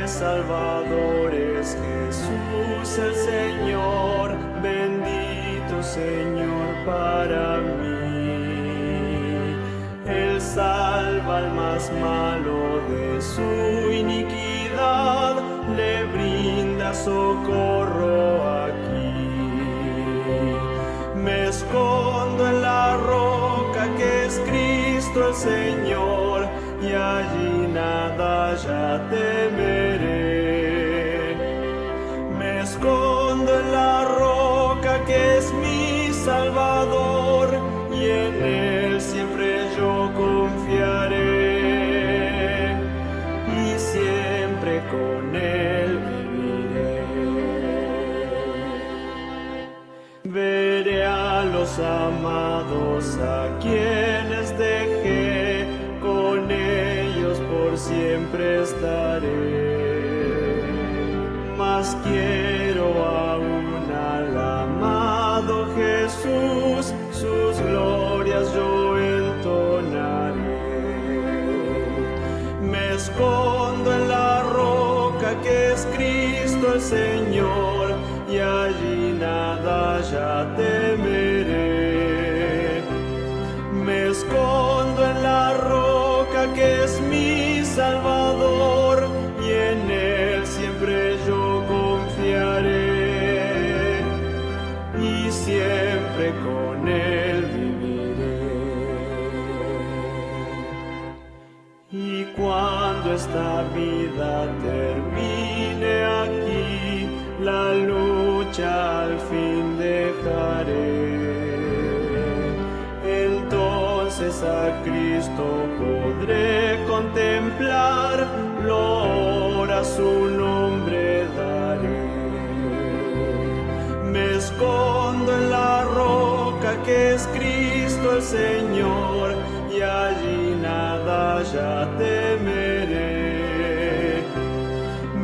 Salvador es Jesús el Señor, bendito Señor para mí. Él salva al más malo de su iniquidad, le brinda socorro aquí. Me escondo en la roca que es Cristo el Señor, y allí nada ya temeré. Me escondo en la roca que es mi Salvador, y en Él siempre yo confiaré, y siempre con Él viviré. Veré a los amados a quienes dejé, con ellos por siempre estaré. Mas quiero aún al amado Jesús, sus glorias yo entonaré. Me escondo en la roca que es Cristo el Señor, y allí nada ya temeré. Me escondo en la roca que es mi Salvador, y en Él siempre yo confiaré, y siempre con Él viviré. Y cuando esta vida termine aquí, la lucha al fin dejaré. Entonces a Cristo podré contemplar, gloria a su nombre daré. Me escondo en la roca que es Cristo el Señor, y allí nada ya temeré.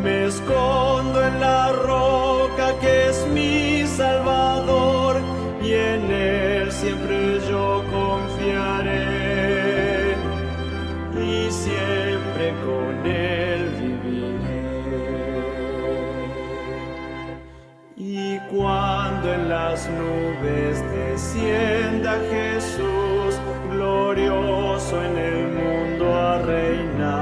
Me escondo en la roca que es mi Salvador, y en Él siempre yo confiaré, y siempre con Él viviré. Y cuando en las nubes descienda Jesús, glorioso en el mundo a reinar,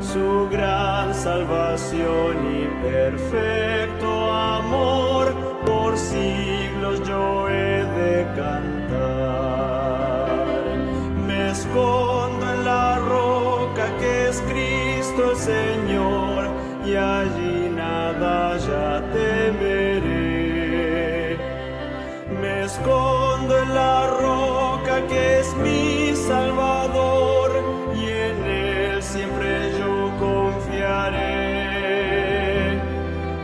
su gran salvación y perfecto amor, por siglos yo he de cantar. Me escondo en la roca que es Cristo el Señor, y allí nada ya temeré. Me escondo en la roca que es mi Salvador, y en Él siempre yo confiaré,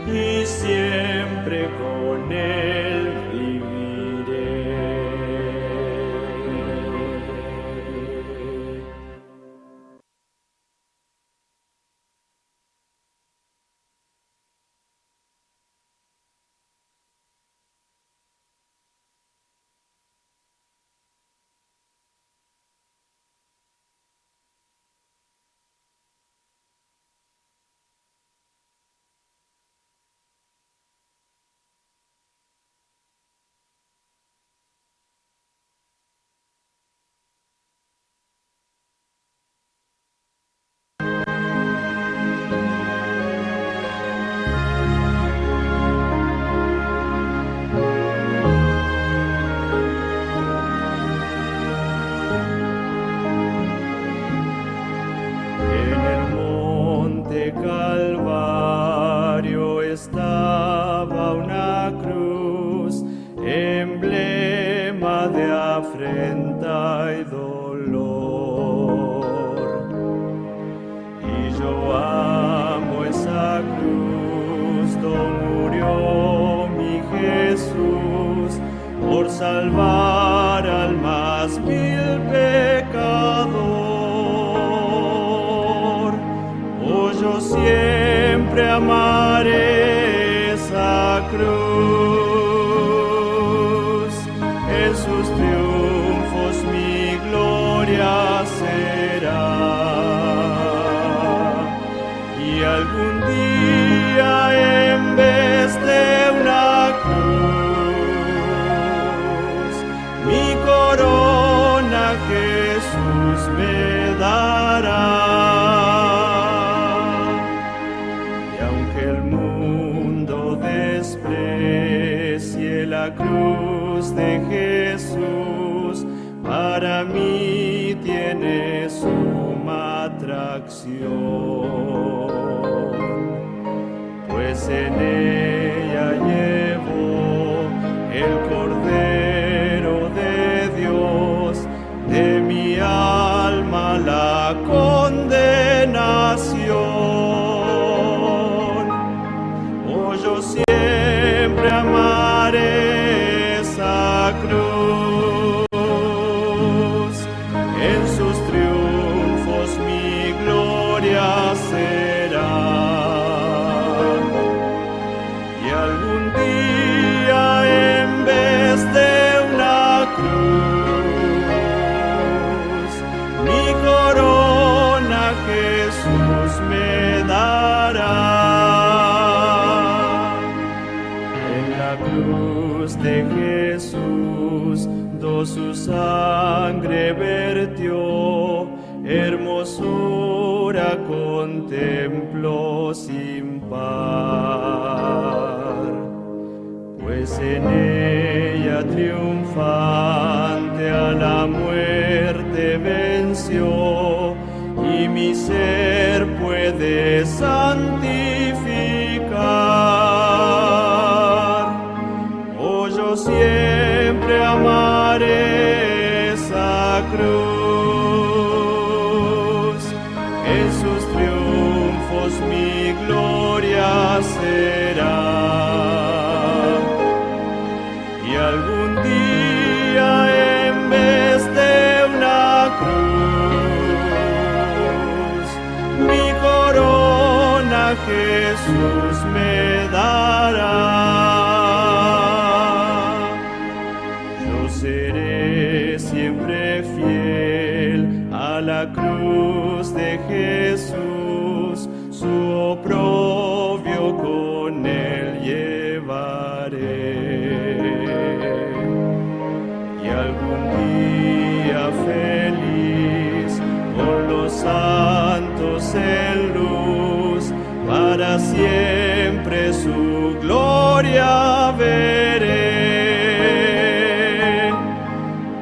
y siempre con Él viviré. Calvario estaba una cruz, emblema de afrenta y dolor. Y yo amo esa cruz donde murió mi Jesús por salvar al más vil pecador. Yo siempre amaré esa cruz, en sus triunfos mi gloria será. Y algún día en vez de una cruz, mi corona Jesús me dará. La cruz de Jesús para mí tiene suma atracción, pues en ella llevo el Cordero de Dios, de mi alma la condenación. Oh, yo siempre amaré esa cruz, en sus triunfos mi gloria será. Y algún día en vez de una cruz, mi corona Jesús me dará. Cruz de Jesús, su sangre vertió, hermosura contemplo sin par, pues en ella triunfante a la muerte venció y mi ser puede santificar. Oh, yo siempre amaré esa cruz, en sus triunfos mi gloria será. Y algún día en vez de una cruz, mi corona Jesús me dará. Yo seré siempre fiel a la cruz de Jesús, su oprobio con él llevaré. Y algún día feliz con los santos en luz, para siempre su gloria veré.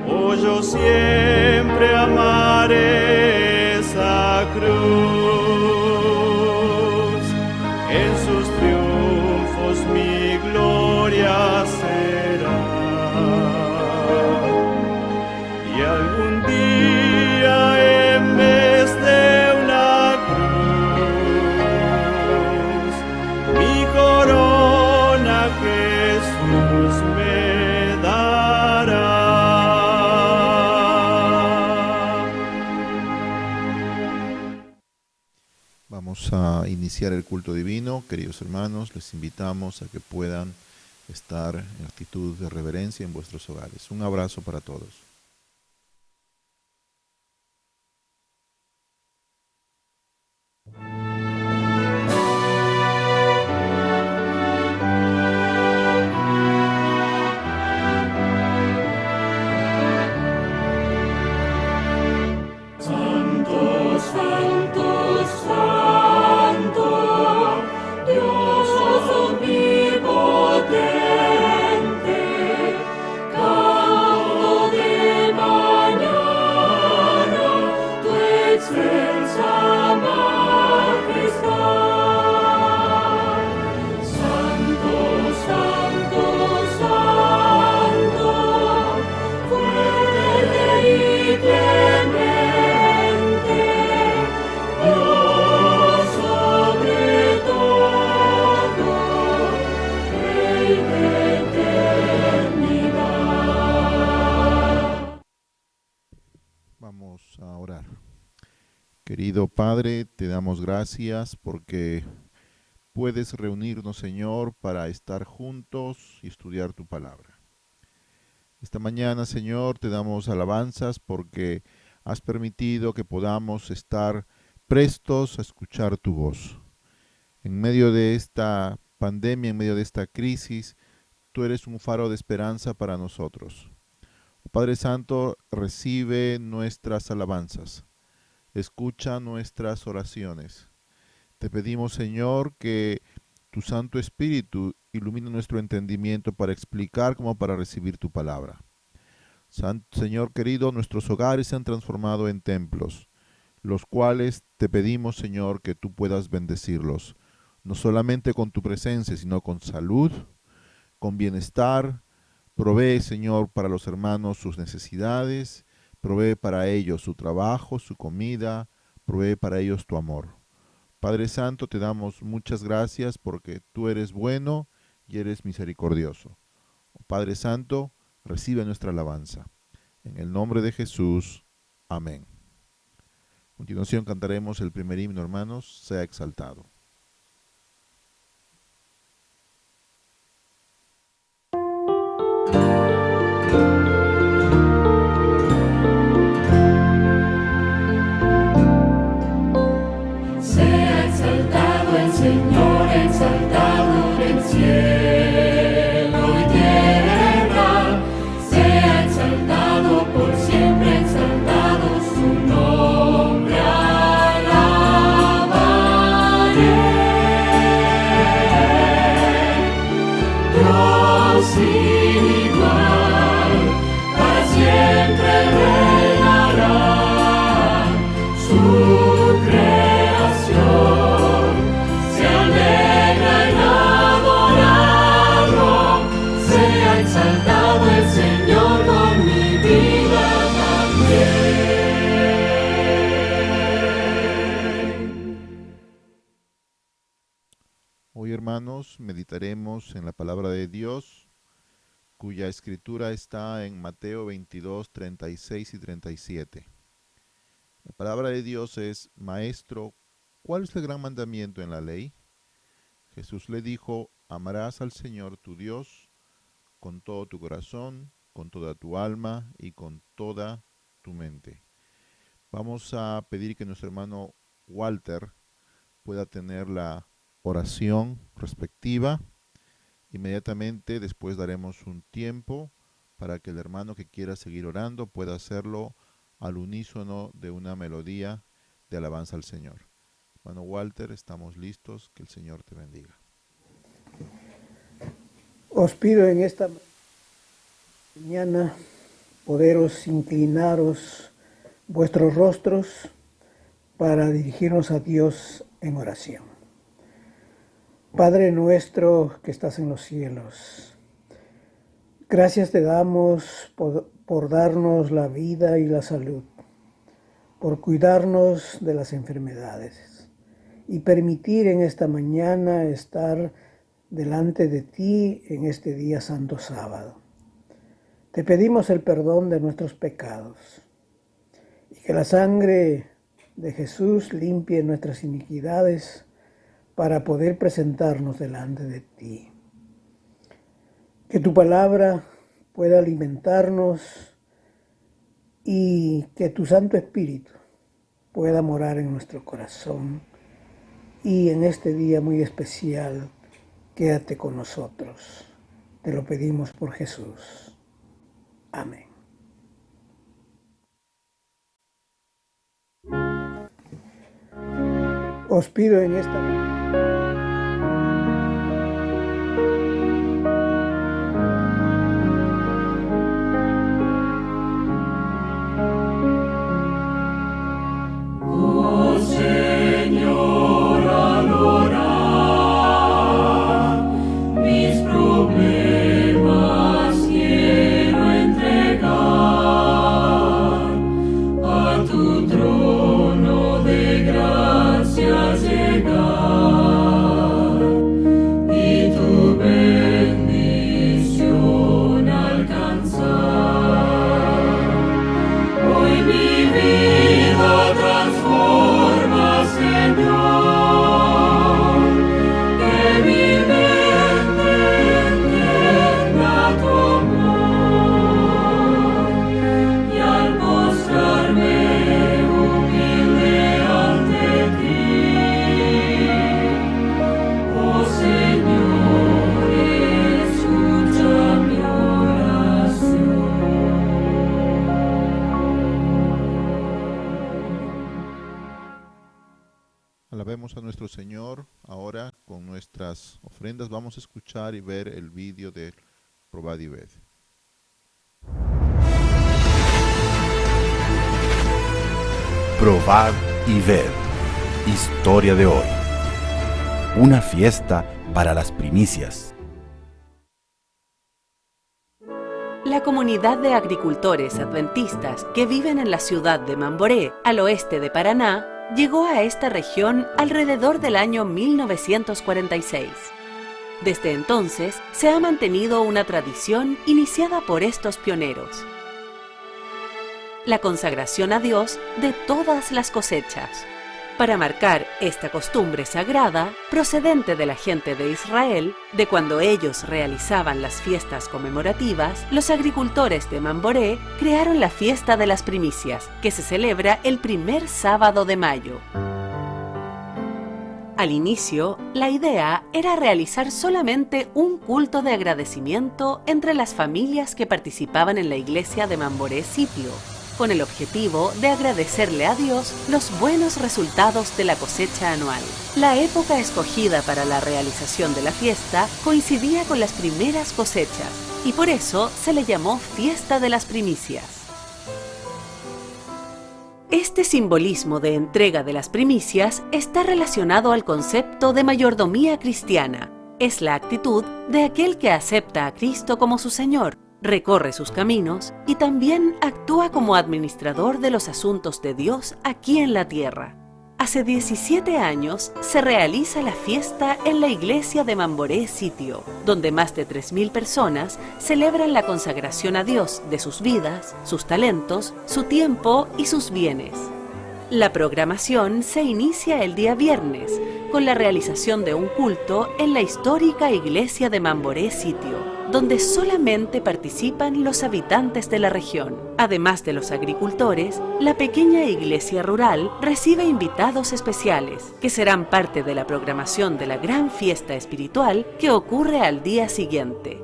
Oh, yo siempre amaré esa cruz, en sus triunfos mi gloria será. Y algún día en vez de una cruz, mi corona Jesús me dará. Vamos a iniciar el culto divino. Queridos hermanos, les invitamos a que puedan estar en actitud de reverencia en vuestros hogares. Un abrazo para todos. Vamos a orar. Querido Padre, te damos gracias porque puedes reunirnos, Señor, para estar juntos y estudiar tu palabra. Esta mañana, Señor, te damos alabanzas porque has permitido que podamos estar prestos a escuchar tu voz. En medio de esta pandemia, en medio de esta crisis, tú eres un faro de esperanza para nosotros. Padre Santo, recibe nuestras alabanzas, escucha nuestras oraciones. Te pedimos, Señor, que tu Santo Espíritu ilumine nuestro entendimiento para explicar como para recibir tu palabra. Señor querido, nuestros hogares se han transformado en templos, los cuales te pedimos, Señor, que tú puedas bendecirlos, no solamente con tu presencia, sino con salud, con bienestar. Provee, Señor, para los hermanos sus necesidades, provee para ellos su trabajo, su comida, provee para ellos tu amor. Padre Santo, te damos muchas gracias porque tú eres bueno y eres misericordioso. Padre Santo, recibe nuestra alabanza. En el nombre de Jesús, amén. A continuación cantaremos el primer himno, hermanos, sea exaltado. Alabado hermanos, meditaremos en la palabra de Dios, cuya escritura está en Mateo 22, 36 y 37. La palabra de Dios es: Maestro, ¿cuál es el gran mandamiento en la ley? Jesús le dijo: amarás al Señor tu Dios con todo tu corazón, con toda tu alma y con toda tu mente. Vamos a pedir que nuestro hermano Walter pueda tener la oración respectiva. Inmediatamente después daremos un tiempo para que el hermano que quiera seguir orando pueda hacerlo al unísono de una melodía de alabanza al Señor. Hermano Walter, estamos listos. Que el Señor te bendiga. Os pido en esta mañana poderos inclinaros vuestros rostros para dirigirnos a Dios en oración. Padre nuestro que estás en los cielos, gracias te damos por darnos la vida y la salud, por cuidarnos de las enfermedades y permitir en esta mañana estar delante de ti en este día santo sábado. Te pedimos el perdón de nuestros pecados y que la sangre de Jesús limpie nuestras iniquidades para poder presentarnos delante de ti. Que tu palabra pueda alimentarnos y que tu Santo Espíritu pueda morar en nuestro corazón. Y en este día muy especial, quédate con nosotros. Te lo pedimos por Jesús. Amén. Os pido en esta alabemos a nuestro Señor. Ahora con nuestras ofrendas vamos a escuchar y ver el vídeo de Probad y Ved. Probad y ved. Historia de hoy. Una fiesta para las primicias. La comunidad de agricultores adventistas que viven en la ciudad de Mamboré, al oeste de Paraná, llegó a esta región alrededor del año 1946. Desde entonces se ha mantenido una tradición iniciada por estos pioneros: la consagración a Dios de todas las cosechas. Para marcar esta costumbre sagrada, procedente de la gente de Israel, de cuando ellos realizaban las fiestas conmemorativas, los agricultores de Mamboré crearon la fiesta de las primicias, que se celebra el primer sábado de mayo. Al inicio, la idea era realizar solamente un culto de agradecimiento entre las familias que participaban en la iglesia de Mamboré Sitio, con el objetivo de agradecerle a Dios los buenos resultados de la cosecha anual. La época escogida para la realización de la fiesta coincidía con las primeras cosechas, y por eso se le llamó Fiesta de las Primicias. Este simbolismo de entrega de las primicias está relacionado al concepto de mayordomía cristiana. Es la actitud de aquel que acepta a Cristo como su Señor, recorre sus caminos y también actúa como administrador de los asuntos de Dios aquí en la tierra. Hace 17 años se realiza la fiesta en la iglesia de Mamboré Sitio, donde más de 3.000 personas celebran la consagración a Dios de sus vidas, sus talentos, su tiempo y sus bienes. La programación se inicia el día viernes, con la realización de un culto en la histórica iglesia de Mamboré Sitio, donde solamente participan los habitantes de la región. Además de los agricultores, la pequeña iglesia rural recibe invitados especiales, que serán parte de la programación de la gran fiesta espiritual que ocurre al día siguiente.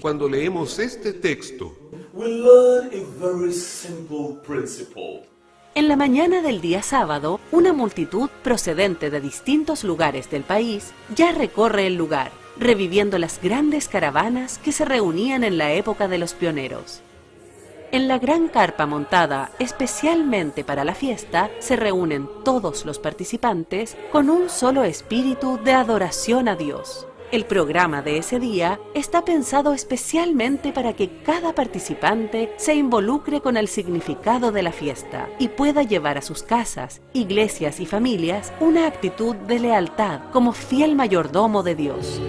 Cuando leemos este texto, En la mañana del día sábado, una multitud procedente de distintos lugares del país ya recorre el lugar, reviviendo las grandes caravanas que se reunían en la época de los pioneros. En la gran carpa montada especialmente para la fiesta, se reúnen todos los participantes con un solo espíritu de adoración a Dios. El programa de ese día está pensado especialmente para que cada participante se involucre con el significado de la fiesta y pueda llevar a sus casas, iglesias y familias una actitud de lealtad como fiel mayordomo de Dios.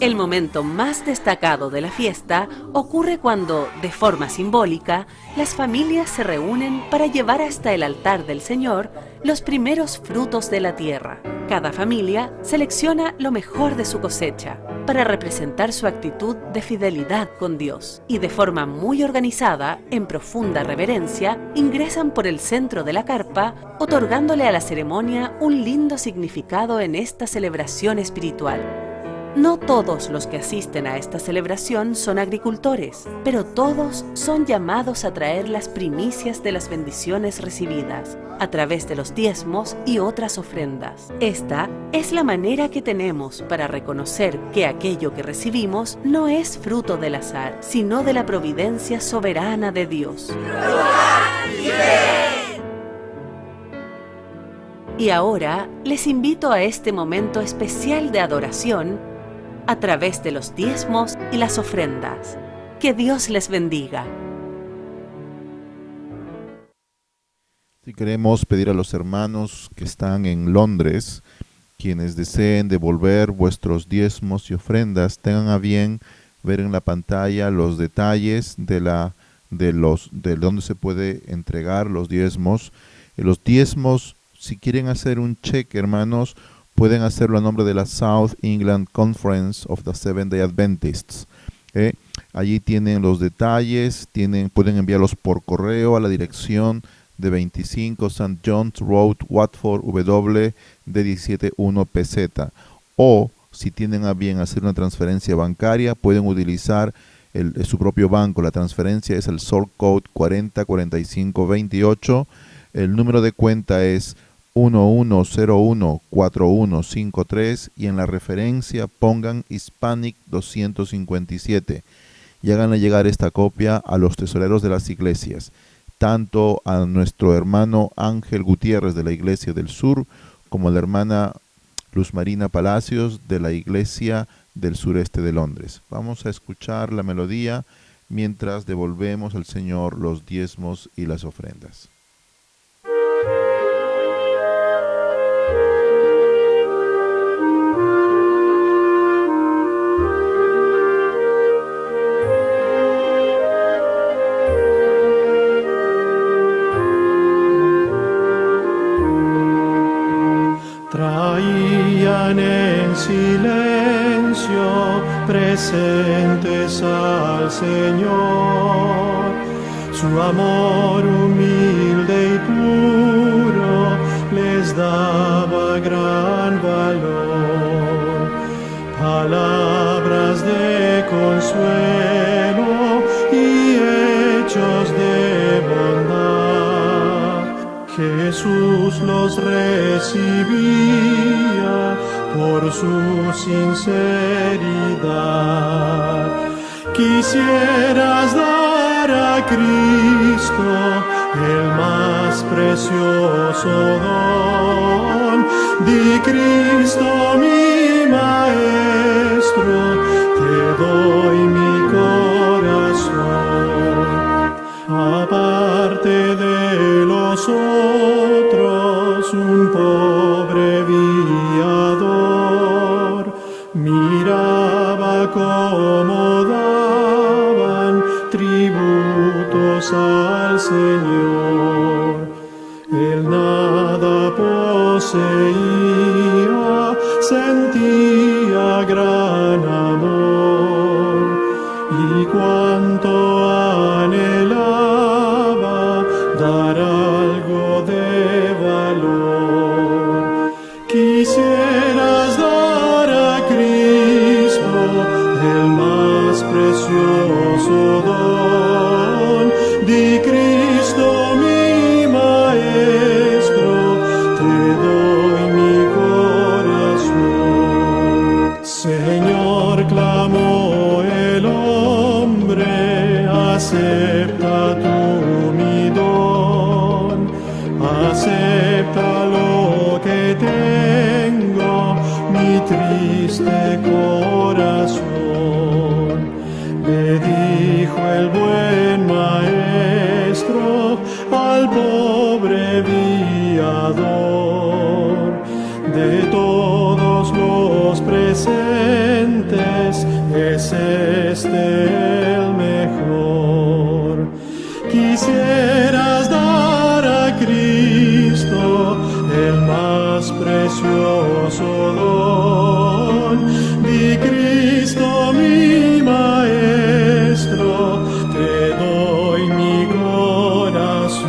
El momento más destacado de la fiesta ocurre cuando, de forma simbólica, las familias se reúnen para llevar hasta el altar del Señor los primeros frutos de la tierra. Cada familia selecciona lo mejor de su cosecha para representar su actitud de fidelidad con Dios y de forma muy organizada, en profunda reverencia, ingresan por el centro de la carpa, otorgándole a la ceremonia un lindo significado en esta celebración espiritual. No todos los que asisten a esta celebración son agricultores, pero todos son llamados a traer las primicias de las bendiciones recibidas a través de los diezmos y otras ofrendas. Esta es la manera que tenemos para reconocer que aquello que recibimos no es fruto del azar, sino de la providencia soberana de Dios. Y ahora les invito a este momento especial de adoración a través de los diezmos y las ofrendas. Que Dios les bendiga. Si queremos pedir a los hermanos que están en Londres, quienes deseen devolver vuestros diezmos y ofrendas, tengan a bien ver en la pantalla los detalles de dónde se puede entregar los diezmos. Los diezmos, si quieren hacer un cheque, hermanos, pueden hacerlo a nombre de la South England Conference of the Seventh-day Adventists. Allí tienen los detalles, pueden enviarlos por correo a la dirección de 25 St. John's Road, Watford, W, de 171 PZ. O, si tienen a bien hacer una transferencia bancaria, pueden utilizar su propio banco. La transferencia es el sort code 404528. El número de cuenta es 11014153 y en la referencia pongan Hispanic 257 y háganle llegar esta copia a los tesoreros de las iglesias, tanto a nuestro hermano Ángel Gutiérrez de la Iglesia del Sur como a la hermana Luz Marina Palacios de la Iglesia del Sureste de Londres. Vamos a escuchar la melodía mientras devolvemos al Señor los diezmos y las ofrendas. Traían en silencio presentes al Señor, su amor humilde y puro les daba gran valor, palabras de consuelo y hechos de bondad. Jesús los recibía por su sinceridad. Quisieras dar a Cristo el más precioso don, di Cristo mi Maestro, te doy mi corazón. Aparte de los otros, un pobre viador miraba cómo daban tributos al Señor. Él nada poseía, sentía gran amor, y cuánto anhelaba dar algo de valor. Quisieras dar a Cristo el más precioso don, di Cristo mi Maestro, te doy mi corazón. Señor, clamó el hombre, acepta tú mi don, acepta lo que tengo, mi triste corazón. Le dijo el buen maestro al pobre viador: de todos los presentes es este el mejor. Quisieras dar a Cristo el más precioso don, di Cristo mi Maestro, te doy mi corazón.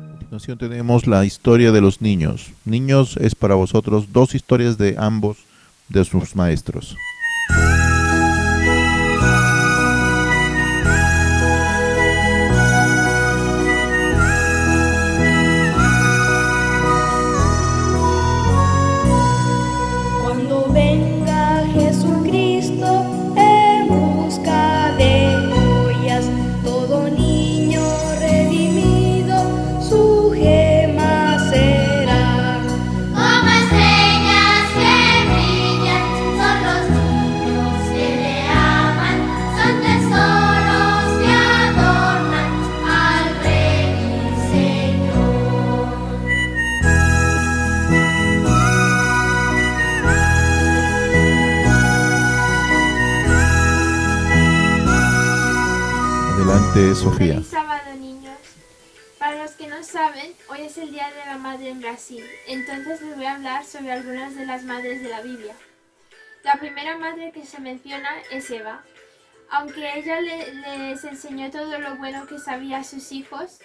A continuación tenemos la historia de los niños. Niños, es para vosotros dos historias de ambos de sus maestros. Cuando venga Jesucristo en busca de joyas, todo niño redimido su gema será. Como estrellas que brillan, son los niños que le aman, son tesoros que adornan al Rey y Señor. Adelante, Sofía. Feliz sábado, niños. Para los que no saben, hoy es el Día de la Madre en Brasil. Entonces les voy a hablar sobre algunas de las madres de la Biblia. La primera madre que se menciona es Eva. Aunque ella les enseñó todo lo bueno que sabía a sus hijos,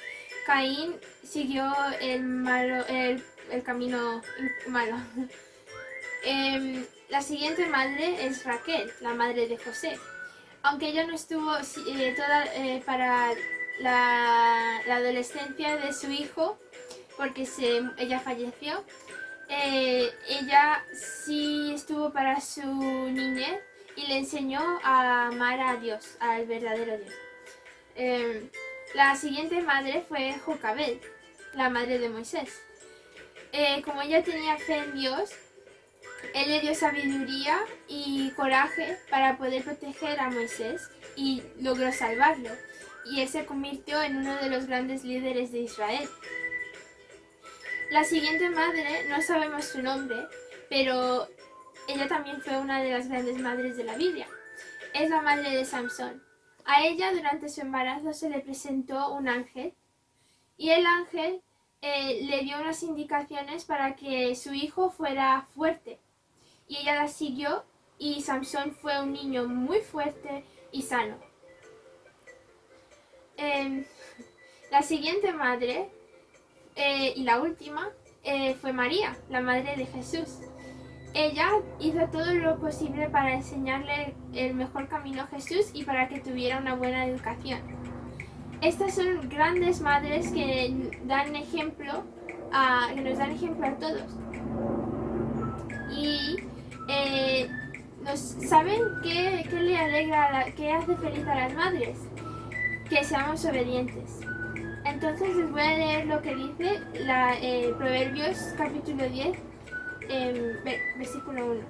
Caín siguió el camino malo. La siguiente madre es Raquel, la madre de José. Aunque ella no estuvo para la adolescencia de su hijo, porque ella falleció, ella sí estuvo para su niñez y le enseñó a amar a Dios, al verdadero Dios. La siguiente madre fue Jocabed, la madre de Moisés. Como ella tenía fe en Dios, él le dio sabiduría y coraje para poder proteger a Moisés y logró salvarlo. Y él se convirtió en uno de los grandes líderes de Israel. La siguiente madre, no sabemos su nombre, pero ella también fue una de las grandes madres de la Biblia. Es la madre de Samson. A ella durante su embarazo se le presentó un ángel y el ángel le dio unas indicaciones para que su hijo fuera fuerte. Y ella la siguió y Samson fue un niño muy fuerte y sano. La siguiente madre y la última fue María, la madre de Jesús. Ella hizo todo lo posible para enseñarle el mejor camino a Jesús y para que tuviera una buena educación. Estas son grandes madres que nos dan ejemplo a todos. Y ¿saben qué le alegra, qué hace feliz a las madres? Que seamos obedientes. Entonces les voy a leer lo que dice Proverbios capítulo 10, versículo 1.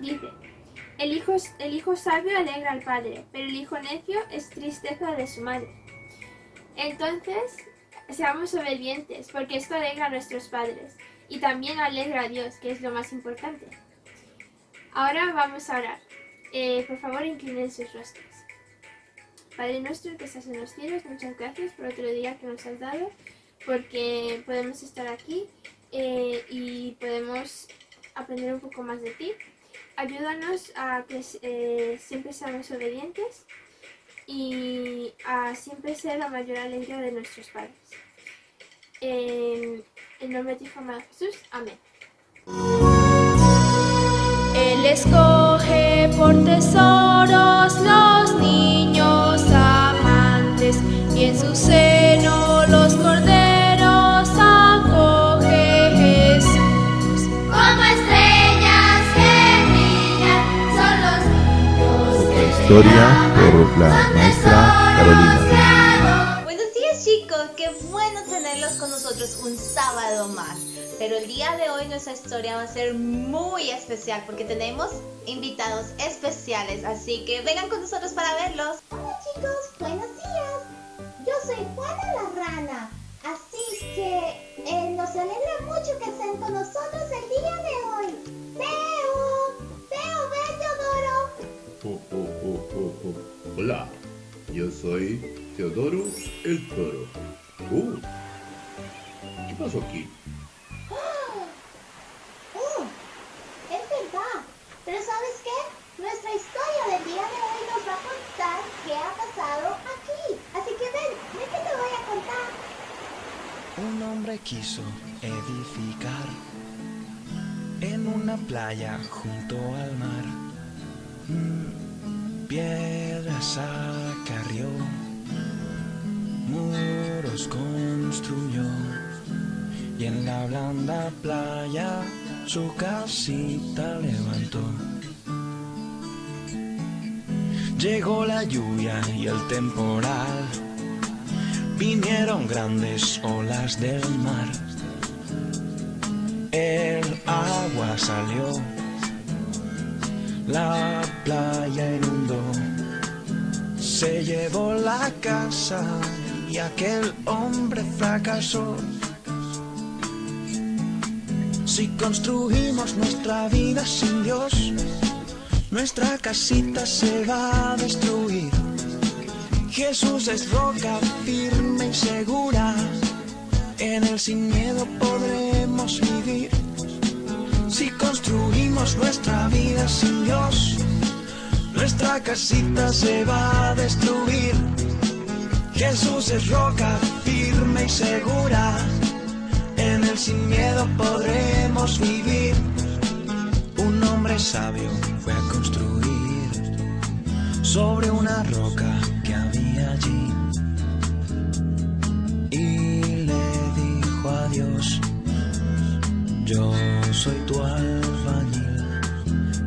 Dice, el hijo sabio alegra al padre, pero el hijo necio es tristeza de su madre. Entonces, seamos obedientes, porque esto alegra a nuestros padres y también alegra a Dios, que es lo más importante. Ahora vamos a orar. Por favor, inclinen sus rostros. Padre nuestro que estás en los cielos, muchas gracias por otro día que nos has dado, porque podemos estar aquí y podemos aprender un poco más de ti. Ayúdanos a que siempre seamos obedientes y a siempre ser la mayor alegría de nuestros padres. En nombre de tu Hijo amado Jesús. Amén. Él escoge por tesoros los niños amantes y en su seno los corderos acoge Jesús. Como estrellas que brillan son los niños que Historia por la maestra Carolina. Buenos días, chicos, qué bueno tenerlos con nosotros un sábado más. Pero el día de hoy nuestra historia va a ser muy especial porque tenemos invitados especiales, así que vengan con nosotros para verlos. Hola chicos, buenos días. Yo soy Juana la Rana, así que nos alegra mucho que estén con nosotros el día de hoy. Teo, ven Teodoro. Hola, yo soy Teodoro el Toro. ¿Qué pasó aquí? Es verdad, pero ¿sabes qué? Nuestra historia del día de hoy nos va a contar qué ha pasado aquí. Así que ven que te voy a contar. Un hombre quiso edificar en una playa junto al mar. Piedras acarrió, muros construyó y en la blanda playa su casita levantó. Llegó la lluvia y el temporal, vinieron grandes olas del mar. El agua salió, la playa inundó, se llevó la casa y aquel hombre fracasó. Si construimos nuestra vida sin Dios, nuestra casita se va a destruir. Jesús es roca firme y segura, en Él sin miedo podremos vivir. Si construimos nuestra vida sin Dios, nuestra casita se va a destruir. Jesús es roca firme y segura, en Él sin miedo podremos vivir. Un hombre sabio fue a construir sobre una roca que había allí y le dijo a Dios: yo soy tu albañil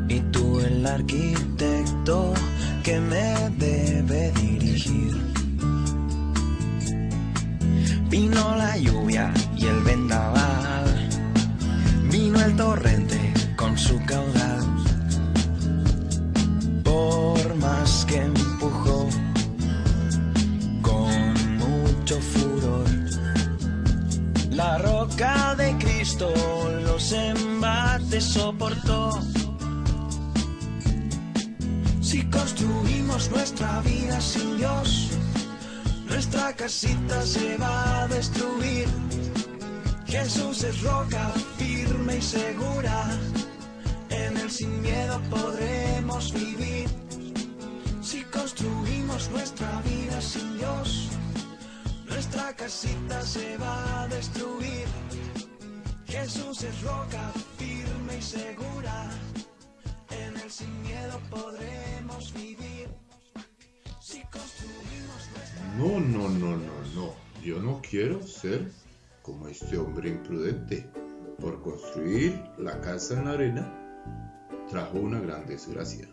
y tú el arquitecto que me debe dirigir. Vino la lluvia y el vendaval, vino el torrente con su caudal. Por más que empujó con mucho furor, la roca de Cristo los embates soportó. Si construimos nuestra vida sin Dios, nuestra casita se va a destruir. Jesús es roca firme y segura, en Él sin miedo podremos vivir. Si construimos nuestra vida sin Dios, nuestra casita se va a destruir. Jesús es roca firme y segura, en Él sin miedo podremos vivir. Si construimos nuestra... No. Yo no quiero ser como este hombre imprudente. Por construir la casa en la arena, trajo una gran desgracia.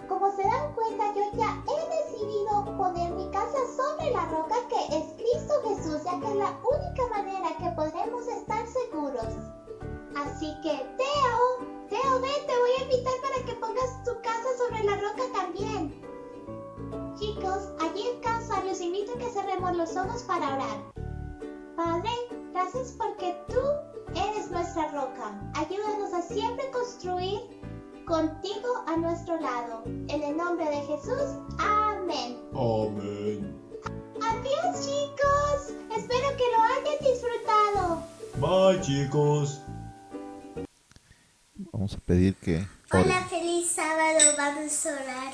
Como se dan cuenta, yo ya he esta es la única manera que podremos estar seguros. Así que, Teo, ven, te voy a invitar para que pongas tu casa sobre la roca también. Chicos, allí en casa los invito a que cerremos los ojos para orar. Padre, gracias porque tú eres nuestra roca. Ayúdanos a siempre construir contigo a nuestro lado. En el nombre de Jesús, amén. Amén. Adiós, chicos. Espero que lo hayan disfrutado. Bye, chicos. Vamos a pedir que... Hola, feliz sábado, vamos a orar.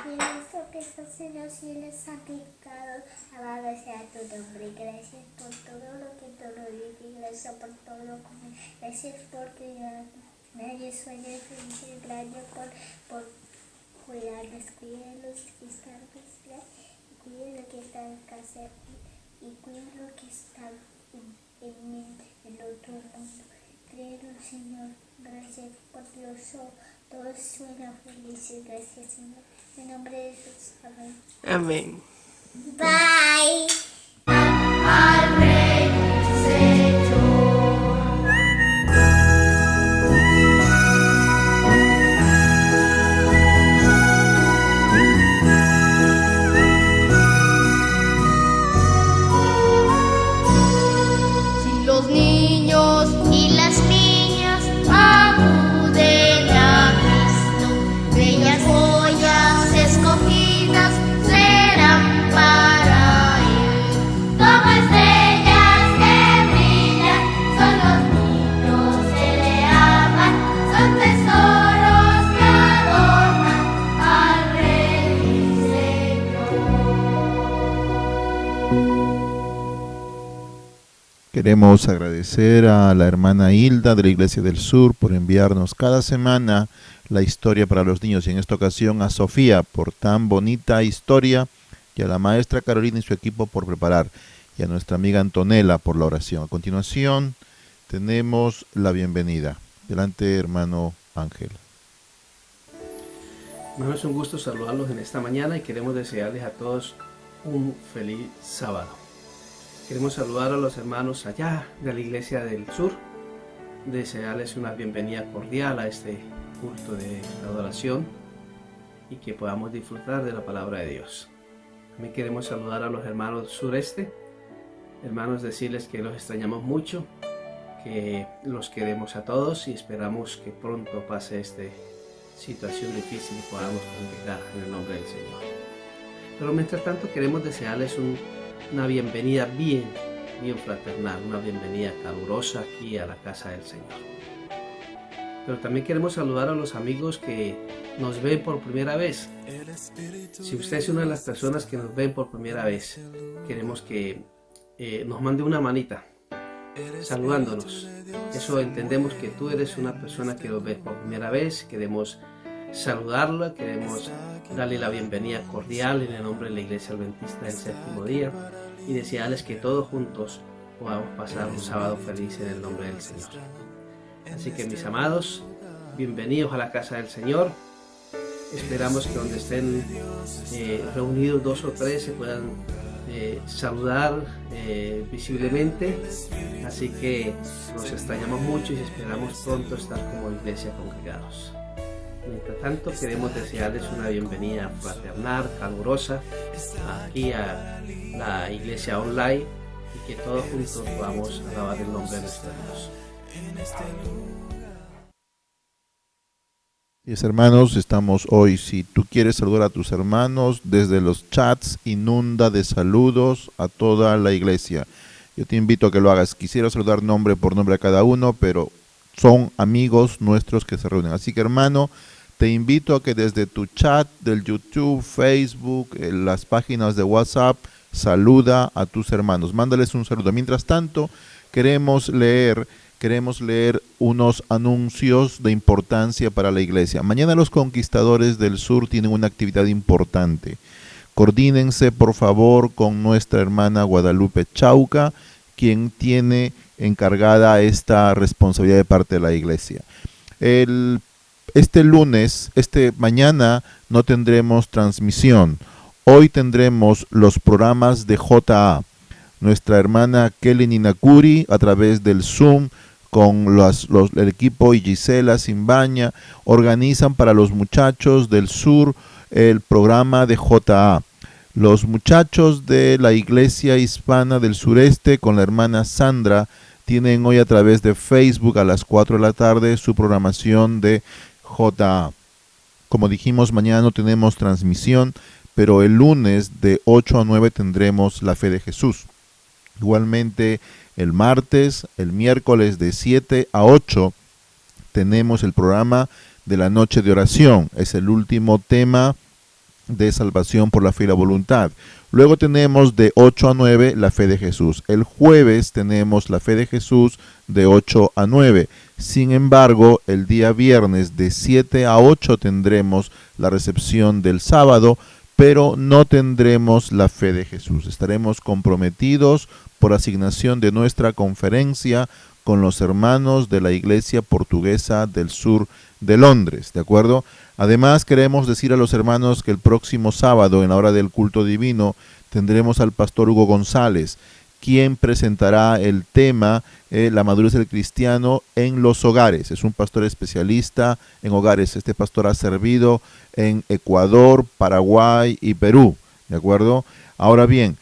Nuestro que estás en los cielos, santificado, alabado sea tu nombre. Gracias por todo lo que tú nos dices, gracias por todo lo que gracias porque nadie sueña feliz, gracias por cuidarnos, cuida los que están cuida lo que está en casa y cuida lo que está en el otro mundo. Creo, Señor, gracias por Dios, todos suenan felices, gracias, Señor. En nombre de Jesús, amén. Amén. Bye. Al Rey Señor. Si los niños y las niñas acuden a Cristo, bellas joyas escogidas serán para Él. Como estrellas que brillan, son los niños que le aman, son tesoros que adornan al Rey Señor. Queremos agradecer a la hermana Hilda de la Iglesia del Sur por enviarnos cada semana la historia para los niños, y en esta ocasión a Sofía por tan bonita historia, y a la maestra Carolina y su equipo por preparar, y a nuestra amiga Antonella por la oración. A continuación tenemos la bienvenida. Adelante, hermano Ángel. Bueno, es un gusto saludarlos en esta mañana y queremos desearles a todos un feliz sábado. Queremos saludar a los hermanos allá de la Iglesia del Sur, desearles una bienvenida cordial a este culto de adoración y que podamos disfrutar de la palabra de Dios. También queremos saludar a los hermanos del sureste, hermanos, decirles que los extrañamos mucho, que los queremos a todos y esperamos que pronto pase esta situación difícil y podamos congregar en el nombre del Señor. Pero mientras tanto queremos desearles una bienvenida bien fraternal, una bienvenida calurosa aquí a la casa del Señor. Pero también queremos saludar a los amigos que nos ven por primera vez. Si usted es una de las personas que nos ven por primera vez, queremos que nos mande una manita saludándonos. Eso entendemos que tú eres una persona que nos ve por primera vez. Queremos saludarla, queremos darle la bienvenida cordial en el nombre de la Iglesia Adventista del Séptimo Día y desearles que todos juntos podamos pasar un sábado feliz en el nombre del Señor. Así que, mis amados, bienvenidos a la casa del Señor. Esperamos que donde estén reunidos 2 o 3 se puedan saludar visiblemente. Así que los extrañamos mucho y esperamos pronto estar como iglesia congregados. Mientras tanto, queremos desearles una bienvenida fraternal, calurosa, aquí a la iglesia online y que todos juntos podamos alabar el nombre de nuestro Dios. Yes, hermanos, estamos hoy. Si tú quieres saludar a tus hermanos, desde los chats inunda de saludos a toda la iglesia. Yo te invito a que lo hagas. Quisiera saludar nombre por nombre a cada uno, pero son amigos nuestros que se reúnen. Así que, hermano, te invito a que desde tu chat del YouTube, Facebook, las páginas de WhatsApp, saluda a tus hermanos. Mándales un saludo. Mientras tanto, queremos leer unos anuncios de importancia para la iglesia. Mañana los Conquistadores del Sur tienen una actividad importante. Coordínense, por favor, con nuestra hermana Guadalupe Chauca, quien tiene encargada esta responsabilidad de parte de la iglesia. Mañana no tendremos transmisión. Hoy tendremos los programas de JA. nuestra hermana Kelly Ninakuri a través del Zoom con el equipo y Gisela Simbaña organizan para los muchachos del sur el programa de JA. Los muchachos de la Iglesia Hispana del Sureste con la hermana Sandra tienen hoy a través de Facebook a las 4 de la tarde su programación de JA. Como dijimos, mañana no tenemos transmisión, pero el lunes de 8 a 9 tendremos la fe de Jesús. Igualmente el martes, el miércoles de 7 a 8 tenemos el programa de la noche de oración. Es el último tema de salvación por la fe y la voluntad. Luego tenemos de 8 a 9 la fe de Jesús. El jueves tenemos la fe de Jesús de 8 a 9. Sin embargo, el día viernes de 7 a 8 tendremos la recepción del sábado, pero no tendremos la fe de Jesús. Estaremos comprometidos por asignación de nuestra conferencia con los hermanos de la Iglesia Portuguesa del Sur de Londres, ¿de acuerdo? Además, queremos decir a los hermanos que el próximo sábado, en la hora del culto divino, tendremos al pastor Hugo González, quien presentará el tema la madurez del cristiano en los hogares. Es un pastor especialista en hogares. Este pastor ha servido en Ecuador, Paraguay y Perú, ¿de acuerdo? Ahora bien,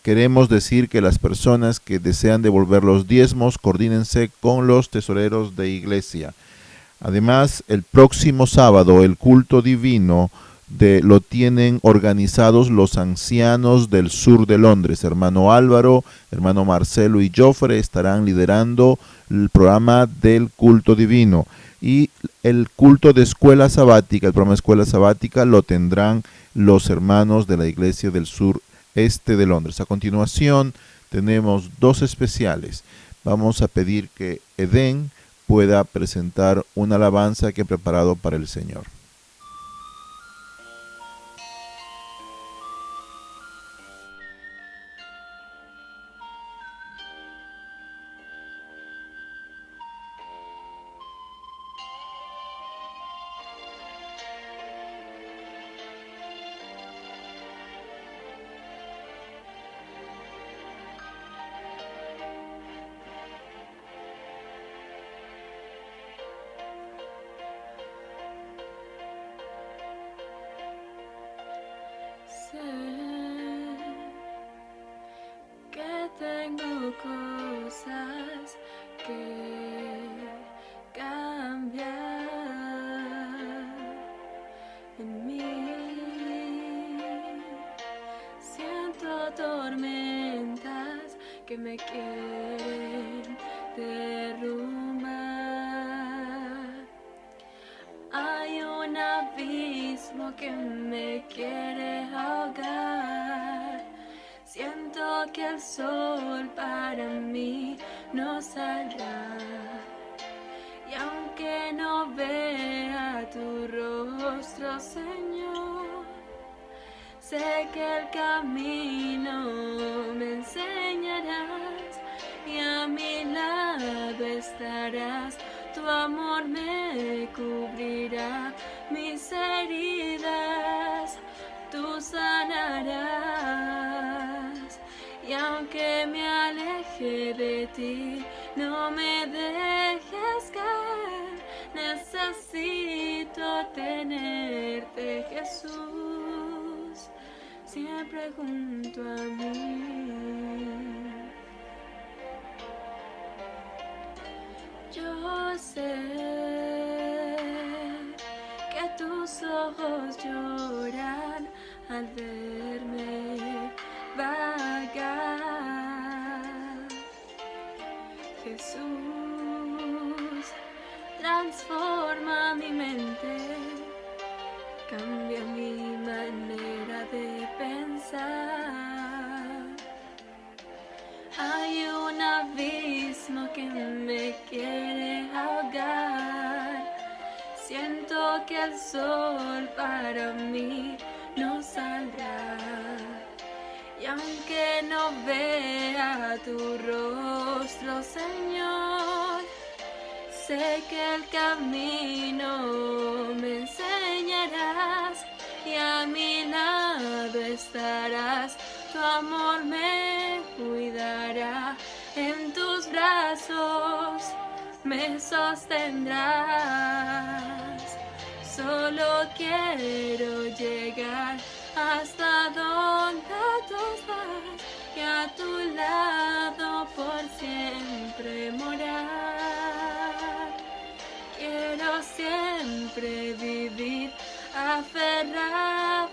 queremos decir que las personas que desean devolver los diezmos, coordínense con los tesoreros de iglesia. Además, el próximo sábado, el culto divino lo tienen organizados los ancianos del sur de Londres. Hermano Álvaro, hermano Marcelo y Joffre estarán liderando el programa del culto divino. Y el culto de escuela sabática, el programa de escuela sabática, lo tendrán los hermanos de la iglesia del sur este de Londres. A continuación tenemos dos especiales. Vamos a pedir que Edén pueda presentar una alabanza que he preparado para el Señor. Que tengo cosas que cambiar en mí. Siento tormentas que me quieren derrumbar. Hay un abismo que me quiere ahogar. Siento que el sol para mí no saldrá. Y aunque no vea tu rostro, Señor, sé que el camino me enseñarás y a mi lado estarás. Tu amor me cubrirá mis heridas, tú sanarás. Y aunque me aleje de ti, no me dejes caer. Necesito tenerte, Jesús, siempre junto a mí. Yo sé que tus ojos lloran al verme vagar. Jesús, transforma mi mente, cambia mi manera de pensar. Hay un abismo que me quiere ahogar. Siento que el sol para mí no saldrá. Y aunque no vea tu rostro, Señor, sé que el camino me enseñarás y a mi lado estarás. Tu amor me cuidará, en tus brazos me sostendrás. Solo quiero llegar hasta donde tú estás y a tu lado por siempre morar. Quiero siempre vivir aferrada a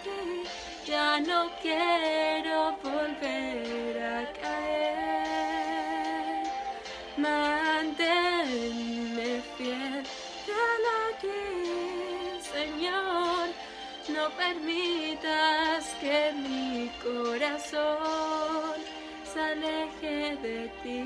ti, ya no quiero volver a caer. Manténme fiel a ti, Señor, no permitas que mi corazón se aleje de ti.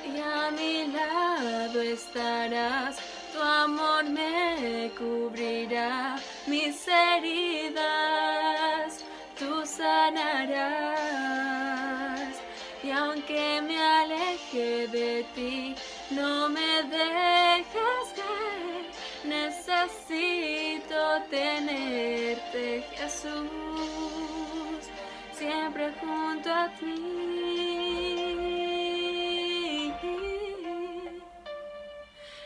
Y a mi lado estarás, tu amor me cubrirá, mis heridas tú sanarás. Y aunque me aleje de ti, no me dejes caer, necesito tenerte, Jesús, siempre junto a ti.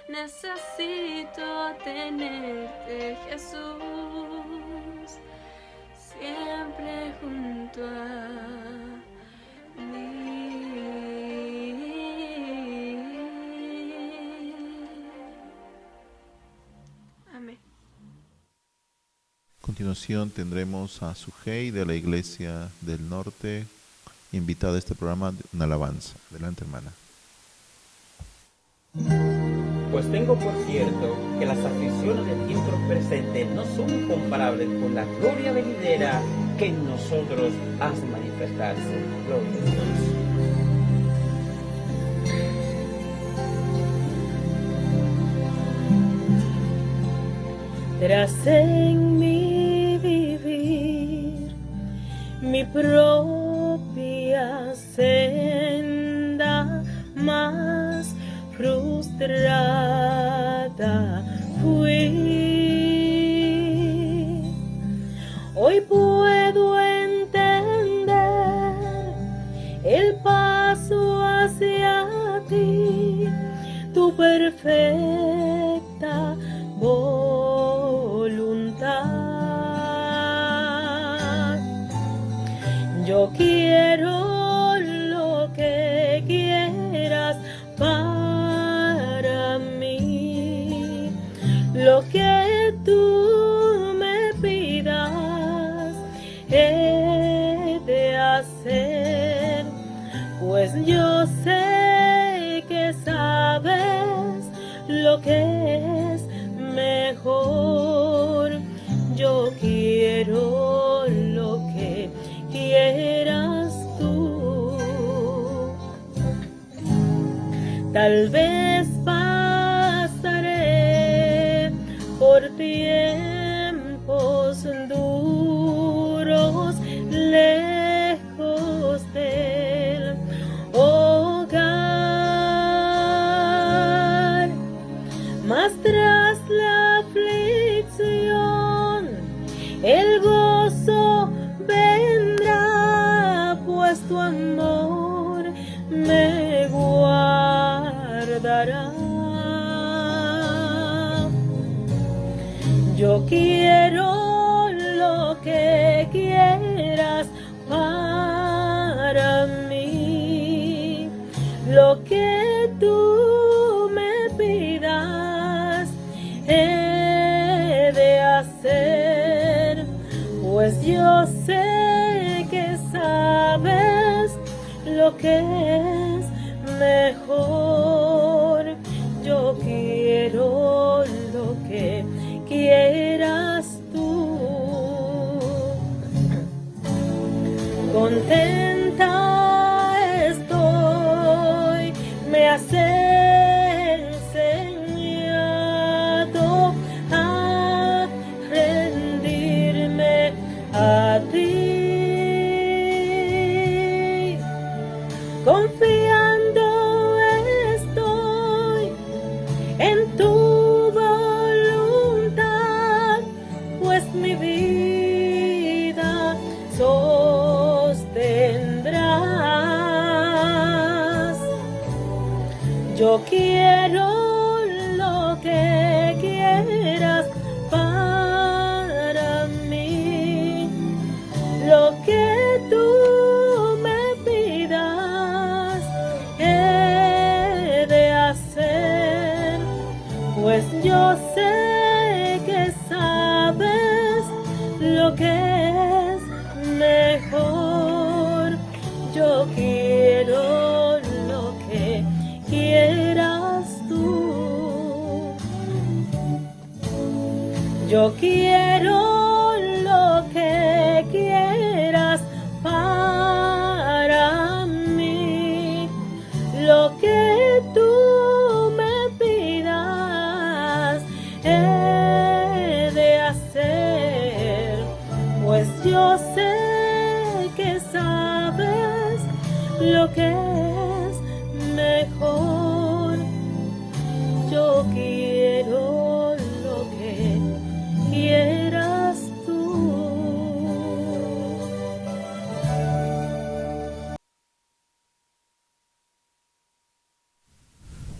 Necesito tenerte, Jesús, siempre junto a mí. Amén. A continuación tendremos a Sujei de la Iglesia del Norte, invitada a este programa de una alabanza. Adelante, hermana. Pues tengo por cierto que las aflicciones del tiempo presente no son comparables con la gloria venidera que en nosotros has de manifestarse. Gloria a Dios. Tras en mi vivir, mi propia senda más frustrada fui. Hoy puedo entender el paso hacia ti, tu perfecta voluntad. Yo quiero lo que quieras para mí, lo que tú me pidas he de hacer, pues yo sé que sabes lo que es mejor. Yo quiero lo que quieras tú. Tal vez pasaré por tiempos duros, lejos del hogar, mas tras la aflicción el gozo vendrá, pues tu amor me guardará. Yo quiero lo que quieras para mí, lo que tú me pidas he de hacer, pues yo sé que sabes lo que es mejor. Yo quiero lo que quieras tú. contenta estoy, me has enseñado a rendirme a ti, confiando estoy en tu voluntad, pues mi vida sostendrás. Yo quiero lo que quieras para mí, lo que tú me pidas he de hacer, pues yo sé que sabes lo que es mejor. Yo quiero lo que quieras tú. Yo quiero lo que quieras para mí, lo que tú me pidas he de hacer, pues yo sé que sabes lo que es mejor. Yo quiero lo que quieras tú.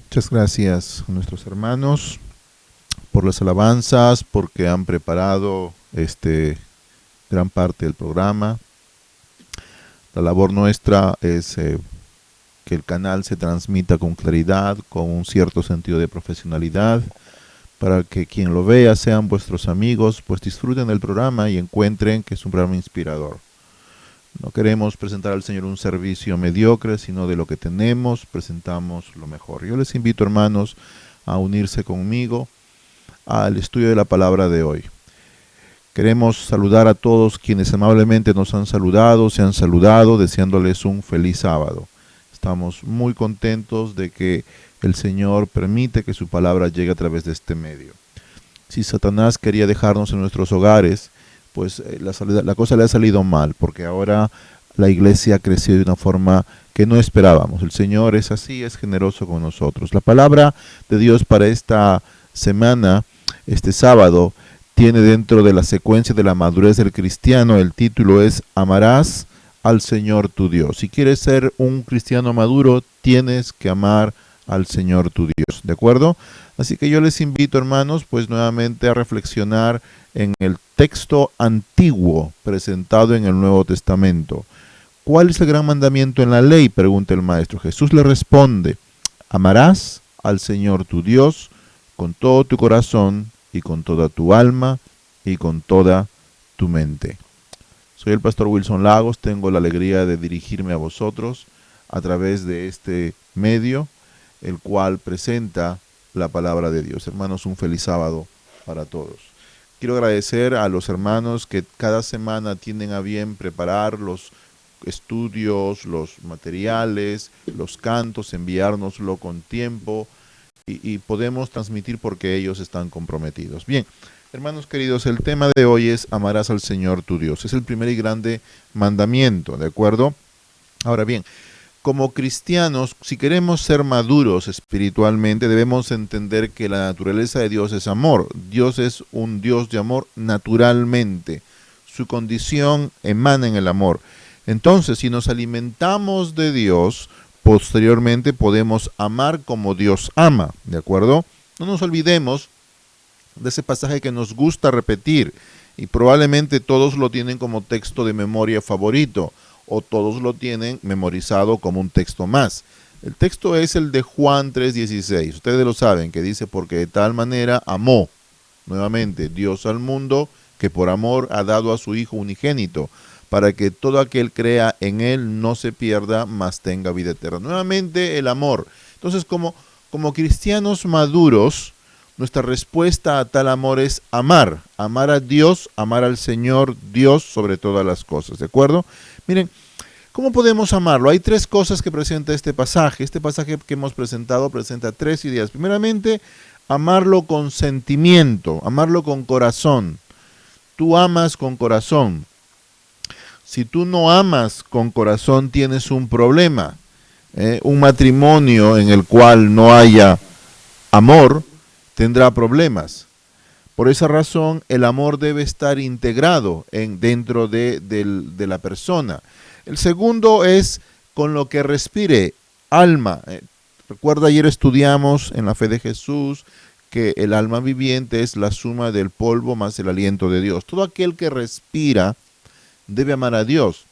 Muchas gracias a nuestros hermanos por las alabanzas, porque han preparado gran parte del programa. La labor nuestra es que el canal se transmita con claridad, con un cierto sentido de profesionalidad, para que quien lo vea sean vuestros amigos, pues disfruten del programa y encuentren que es un programa inspirador. No queremos presentar al Señor un servicio mediocre, sino de lo que tenemos, presentamos lo mejor. Yo les invito, hermanos, a unirse conmigo al estudio de la palabra de hoy. Queremos saludar a todos quienes amablemente nos han saludado, se han saludado, deseándoles un feliz sábado. Estamos muy contentos de que el Señor permite que su palabra llegue a través de este medio. Si Satanás quería dejarnos en nuestros hogares, pues la cosa le ha salido mal, porque ahora la iglesia ha crecido de una forma que no esperábamos. El Señor es así, es generoso con nosotros. La palabra de Dios para esta semana, este sábado, tiene dentro de la secuencia de la madurez del cristiano, el título es Amarás al Señor tu Dios. Si quieres ser un cristiano maduro, tienes que amar al Señor tu Dios, ¿de acuerdo? Así que yo les invito, hermanos, pues nuevamente a reflexionar en el texto antiguo presentado en el Nuevo Testamento. ¿Cuál es el gran mandamiento en la ley?, pregunta el maestro. Jesús le responde: amarás al Señor tu Dios con todo tu corazón y con toda tu alma y con toda tu mente. Soy el pastor Wilson Lagos, tengo la alegría de dirigirme a vosotros a través de este medio, el cual presenta la palabra de Dios. Hermanos, un feliz sábado para todos. Quiero agradecer a los hermanos que cada semana tienen a bien preparar los estudios, los materiales, los cantos, enviárnoslo con tiempo y podemos transmitir porque ellos están comprometidos. Bien, hermanos queridos, el tema de hoy es amarás al Señor tu Dios. Es el primer y grande mandamiento, ¿de acuerdo? Ahora bien, como cristianos, si queremos ser maduros espiritualmente, debemos entender que la naturaleza de Dios es amor. Dios es un Dios de amor naturalmente. Su condición emana en el amor. Entonces, si nos alimentamos de Dios, posteriormente podemos amar como Dios ama, ¿de acuerdo? No nos olvidemos de ese pasaje que nos gusta repetir y probablemente todos lo tienen como texto de memoria favorito o todos lo tienen memorizado como un texto más. El texto es el de Juan 3:16. Ustedes lo saben, que dice: porque de tal manera amó, nuevamente, Dios al mundo, que por amor ha dado a su Hijo unigénito, para que todo aquel crea en Él no se pierda, mas tenga vida eterna. Nuevamente el amor. Entonces, como cristianos maduros, nuestra respuesta a tal amor es amar. Amar a Dios, amar al Señor Dios sobre todas las cosas. ¿De acuerdo? Miren, ¿Cómo podemos amarlo? Hay tres cosas que presenta este pasaje. Este pasaje que hemos presentado presenta tres ideas. Primeramente, amarlo con sentimiento, amarlo con corazón. Tú amas con corazón. Si tú no amas con corazón, tienes un problema. Un matrimonio en el cual no haya amor tendrá problemas. Por esa razón, el amor debe estar integrado dentro de la persona. El segundo es con lo que respire, alma. Recuerda, ayer estudiamos en la fe de Jesús que el alma viviente es la suma del polvo más el aliento de Dios. Todo aquel que respira debe amar a Dios.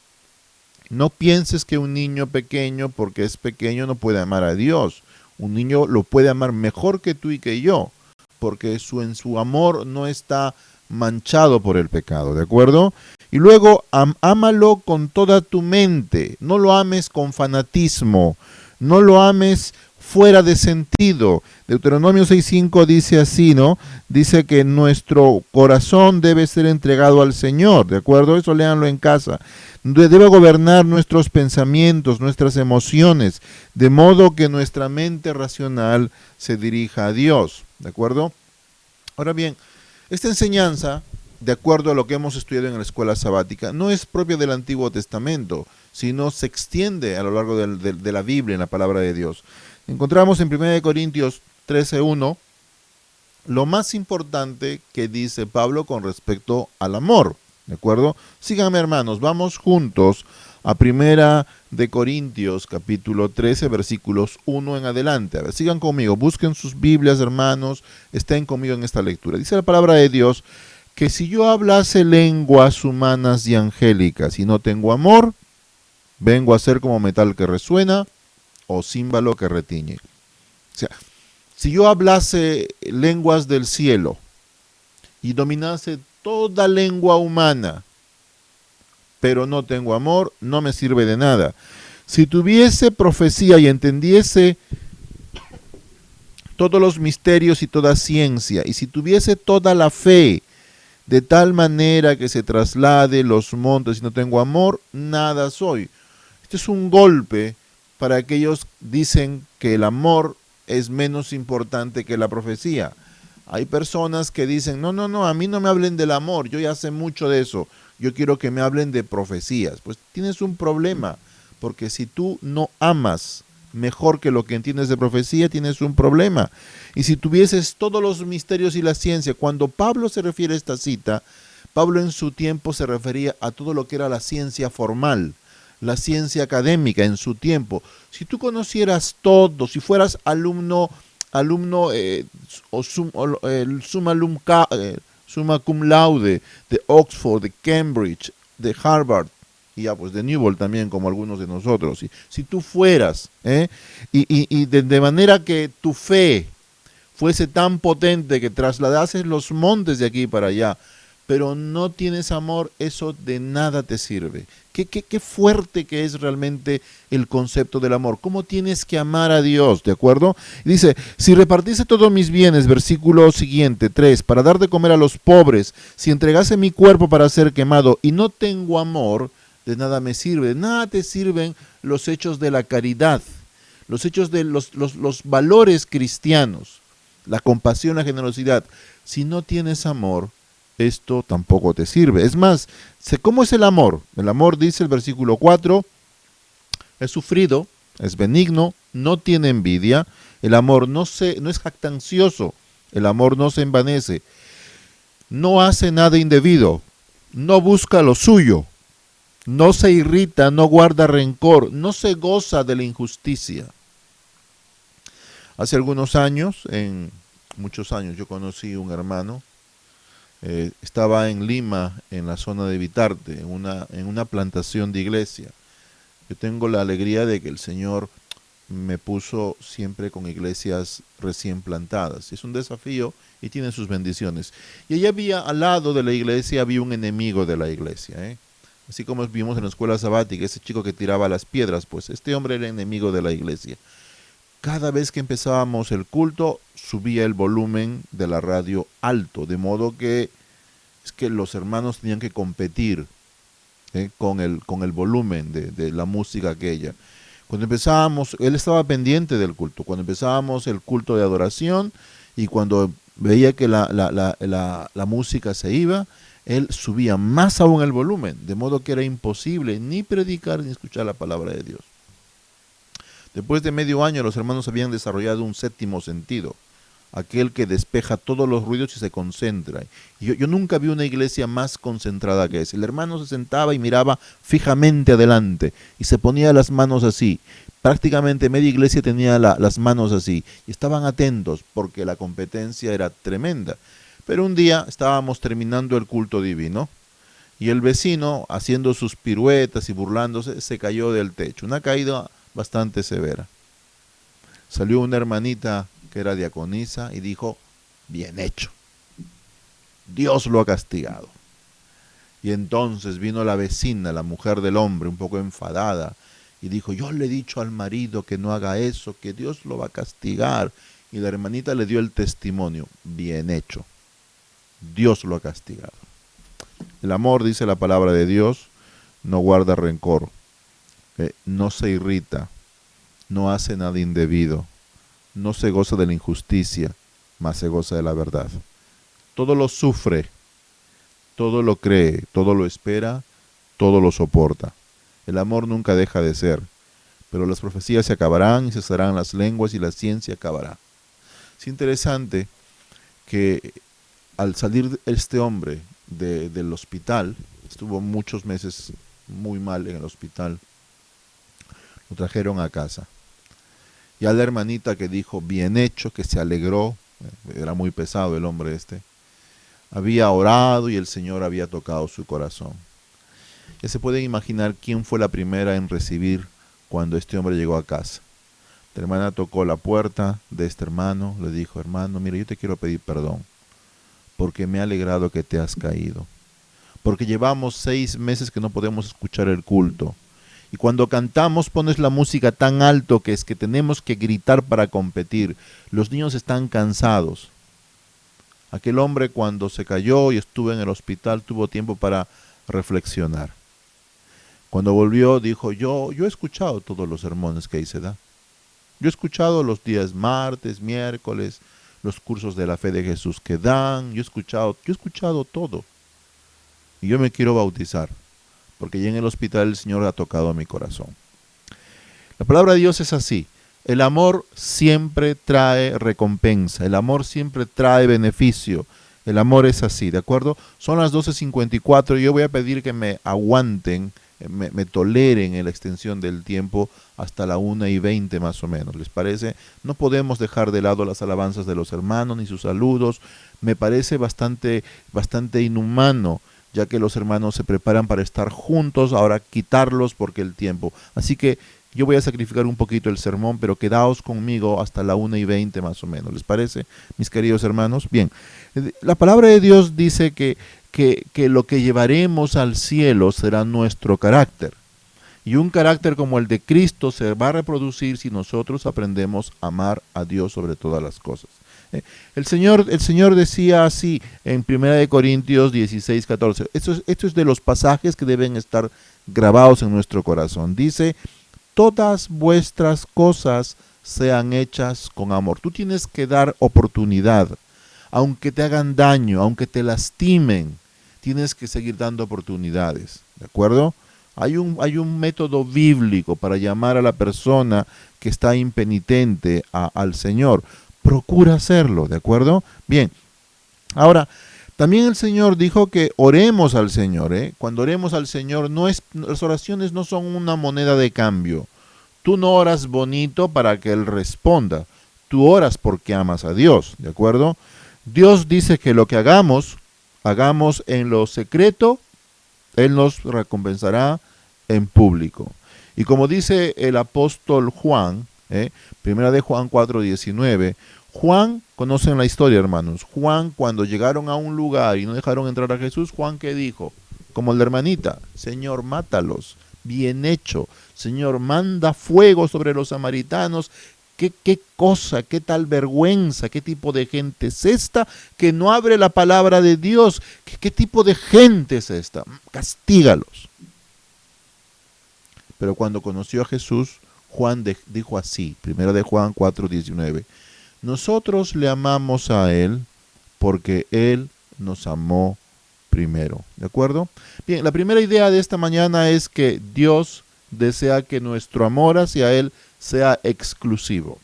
No pienses que un niño pequeño, porque es pequeño, no puede amar a Dios. Un niño lo puede amar mejor que tú y que yo, porque en su amor no está manchado por el pecado, ¿de acuerdo? Y luego, ámalo con toda tu mente. No lo ames con fanatismo. No lo ames fuera de sentido. Deuteronomio 6:5 dice así, ¿no? Dice que nuestro corazón debe ser entregado al Señor, ¿de acuerdo? Eso léanlo en casa. Debe gobernar nuestros pensamientos, nuestras emociones, de modo que nuestra mente racional se dirija a Dios, ¿de acuerdo? Ahora bien, esta enseñanza, de acuerdo a lo que hemos estudiado en la escuela sabática, no es propia del Antiguo Testamento, sino se extiende a lo largo de la Biblia, en la palabra de Dios. Encontramos en 1 Corintios 13:1 lo más importante que dice Pablo con respecto al amor, ¿de acuerdo? Síganme, hermanos, vamos juntos a 1 Corintios capítulo 13, versículos 1 en adelante. A ver, sigan conmigo, busquen sus Biblias, hermanos, estén conmigo en esta lectura. Dice la palabra de Dios que si yo hablase lenguas humanas y angélicas y no tengo amor, vengo a ser como metal que resuena o címbalo que retiñe. O sea, si yo hablase lenguas del cielo y dominase toda lengua humana, pero no tengo amor, no me sirve de nada. Si tuviese profecía y entendiese todos los misterios y toda ciencia, y si tuviese toda la fe, de tal manera que se traslade los montes y no tengo amor, nada soy. Este es un golpe para aquellos que dicen que el amor es menos importante que la profecía. Hay personas que dicen, no, a mí no me hablen del amor, yo ya sé mucho de eso, yo quiero que me hablen de profecías. Pues tienes un problema, porque si tú no amas mejor que lo que entiendes de profecía, tienes un problema. Y si tuvieses todos los misterios y la ciencia, cuando Pablo se refiere a esta cita, Pablo en su tiempo se refería a todo lo que era la ciencia formal, la ciencia académica en su tiempo. Si tú conocieras todo, si fueras alumno summa cum laude de Oxford, de Cambridge, de Harvard, y ya pues de Newbold también, como algunos de nosotros. Si tú fueras, y de manera que tu fe fuese tan potente que trasladases los montes de aquí para allá, pero no tienes amor, eso de nada te sirve. Qué fuerte que es realmente el concepto del amor. ¿Cómo tienes que amar a Dios? ¿De acuerdo? Y dice, si repartiese todos mis bienes, versículo siguiente, 3, para dar de comer a los pobres, si entregase mi cuerpo para ser quemado y no tengo amor, de nada me sirve. De nada te sirven los hechos de la caridad, los hechos de los valores cristianos, la compasión, la generosidad. Si no tienes amor, esto tampoco te sirve. Es más, ¿cómo es el amor? El amor, dice el versículo 4, es sufrido, es benigno, no tiene envidia, el amor no es jactancioso, el amor no se envanece, no hace nada indebido, no busca lo suyo, no se irrita, no guarda rencor, no se goza de la injusticia. Hace algunos años, muchos años, yo conocí un hermano. Estaba en Lima, en la zona de Vitarte, en una plantación de iglesia. Yo tengo la alegría de que el Señor me puso siempre con iglesias recién plantadas. Es un desafío y tiene sus bendiciones. Y allí había, al lado de la iglesia, había un enemigo de la iglesia. Así como vimos en la escuela sabática, ese chico que tiraba las piedras, pues este hombre era enemigo de la iglesia. Cada vez que empezábamos el culto, subía el volumen de la radio alto, de modo que los hermanos tenían que competir con el volumen de la música aquella. Cuando empezábamos, él estaba pendiente del culto. Cuando empezábamos el culto de adoración y cuando veía que la música se iba, él subía más aún el volumen, de modo que era imposible ni predicar ni escuchar la palabra de Dios. Después de medio año, los hermanos habían desarrollado un séptimo sentido, aquel que despeja todos los ruidos y se concentra. Yo nunca vi una iglesia más concentrada que esa. El hermano se sentaba y miraba fijamente adelante y se ponía las manos así. Prácticamente media iglesia tenía las manos así y estaban atentos porque la competencia era tremenda. Pero un día estábamos terminando el culto divino y el vecino, haciendo sus piruetas y burlándose, se cayó del techo. Una caída bastante severa. Salió una hermanita que era diaconisa y dijo: bien hecho, Dios lo ha castigado. Y entonces vino la vecina, la mujer del hombre, un poco enfadada, y dijo: yo le he dicho al marido que no haga eso, que Dios lo va a castigar. Y la hermanita le dio el testimonio: bien hecho, Dios lo ha castigado. El amor, dice la palabra de Dios, no guarda rencor, no se irrita, no hace nada indebido, no se goza de la injusticia, mas se goza de la verdad. Todo lo sufre, todo lo cree, todo lo espera, todo lo soporta. El amor nunca deja de ser, pero las profecías se acabarán y cesarán las lenguas y la ciencia acabará. Es interesante que al salir este hombre del hospital, estuvo muchos meses muy mal en el hospital, lo trajeron a casa. Y a la hermanita que dijo bien hecho, que se alegró, era muy pesado el hombre este, había orado y el Señor había tocado su corazón. Ya se pueden imaginar quién fue la primera en recibir cuando este hombre llegó a casa. La hermana tocó la puerta de este hermano, le dijo: hermano, mira, yo te quiero pedir perdón, porque me ha alegrado que te has caído, porque llevamos 6 meses que no podemos escuchar el culto. Y cuando cantamos pones la música tan alto que es que tenemos que gritar para competir. Los niños están cansados. Aquel hombre, cuando se cayó y estuvo en el hospital, tuvo tiempo para reflexionar. Cuando volvió dijo: yo he escuchado todos los sermones que ahí se da. Yo he escuchado los días martes, miércoles, los cursos de la fe de Jesús que dan. Yo he escuchado todo. Y yo me quiero bautizar, porque ya en el hospital el Señor ha tocado a mi corazón. La palabra de Dios es así. El amor siempre trae recompensa. El amor siempre trae beneficio. El amor es así, ¿de acuerdo? Son las 12:54 y yo voy a pedir que me aguanten, me toleren en la extensión del tiempo hasta la 1:20 más o menos. ¿Les parece? No podemos dejar de lado las alabanzas de los hermanos ni sus saludos. Me parece bastante inhumano, ya que los hermanos se preparan para estar juntos, ahora quitarlos porque el tiempo. Así que yo voy a sacrificar un poquito el sermón, pero quedaos conmigo hasta la 1:20 más o menos. ¿Les parece, mis queridos hermanos? Bien, la palabra de Dios dice que lo que llevaremos al cielo será nuestro carácter. Y un carácter como el de Cristo se va a reproducir si nosotros aprendemos a amar a Dios sobre todas las cosas. El Señor decía así en 1 Corintios 16:14. Esto es de los pasajes que deben estar grabados en nuestro corazón. Dice: todas vuestras cosas sean hechas con amor. Tú tienes que dar oportunidad. Aunque te hagan daño, aunque te lastimen, tienes que seguir dando oportunidades. ¿De acuerdo? Hay un método bíblico para llamar a la persona que está impenitente al Señor. Procura hacerlo, ¿de acuerdo? Bien, ahora, también el Señor dijo que oremos al Señor, ¿eh? Cuando oremos al Señor, las oraciones no son una moneda de cambio. Tú no oras bonito para que Él responda. Tú oras porque amas a Dios, ¿de acuerdo? Dios dice que lo que hagamos en lo secreto, Él nos recompensará en público. Y como dice el apóstol Juan, primera de Juan 4:19, Juan, conocen la historia, hermanos. Juan, cuando llegaron a un lugar y no dejaron entrar a Jesús, Juan, ¿qué dijo? Como la hermanita: Señor, mátalos. Bien hecho. Señor, manda fuego sobre los samaritanos. ¿Qué cosa, qué tal vergüenza, qué tipo de gente es esta que no abre la palabra de Dios? ¿Qué tipo de gente es esta? Castígalos. Pero cuando conoció a Jesús, Juan dijo así, 1 de Juan 4:19, nosotros le amamos a Él porque Él nos amó primero. ¿De acuerdo? Bien, la primera idea de esta mañana es que Dios desea que nuestro amor hacia Él sea exclusivo.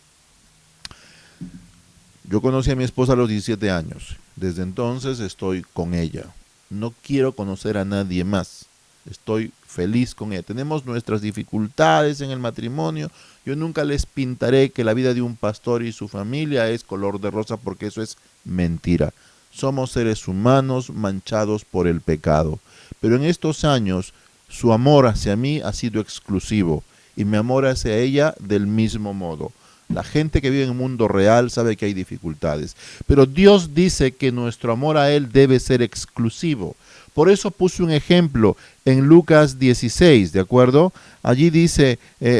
Yo conocí a mi esposa a los 17 años. Desde entonces estoy con ella. No quiero conocer a nadie más. Estoy feliz con ella. Tenemos nuestras dificultades en el matrimonio. Yo nunca les pintaré que la vida de un pastor y su familia es color de rosa, porque eso es mentira. Somos seres humanos manchados por el pecado. Pero en estos años, su amor hacia mí ha sido exclusivo y mi amor hacia ella del mismo modo. La gente que vive en el mundo real sabe que hay dificultades. Pero Dios dice que nuestro amor a Él debe ser exclusivo. Por eso puse un ejemplo en Lucas 16, ¿de acuerdo? Allí dice,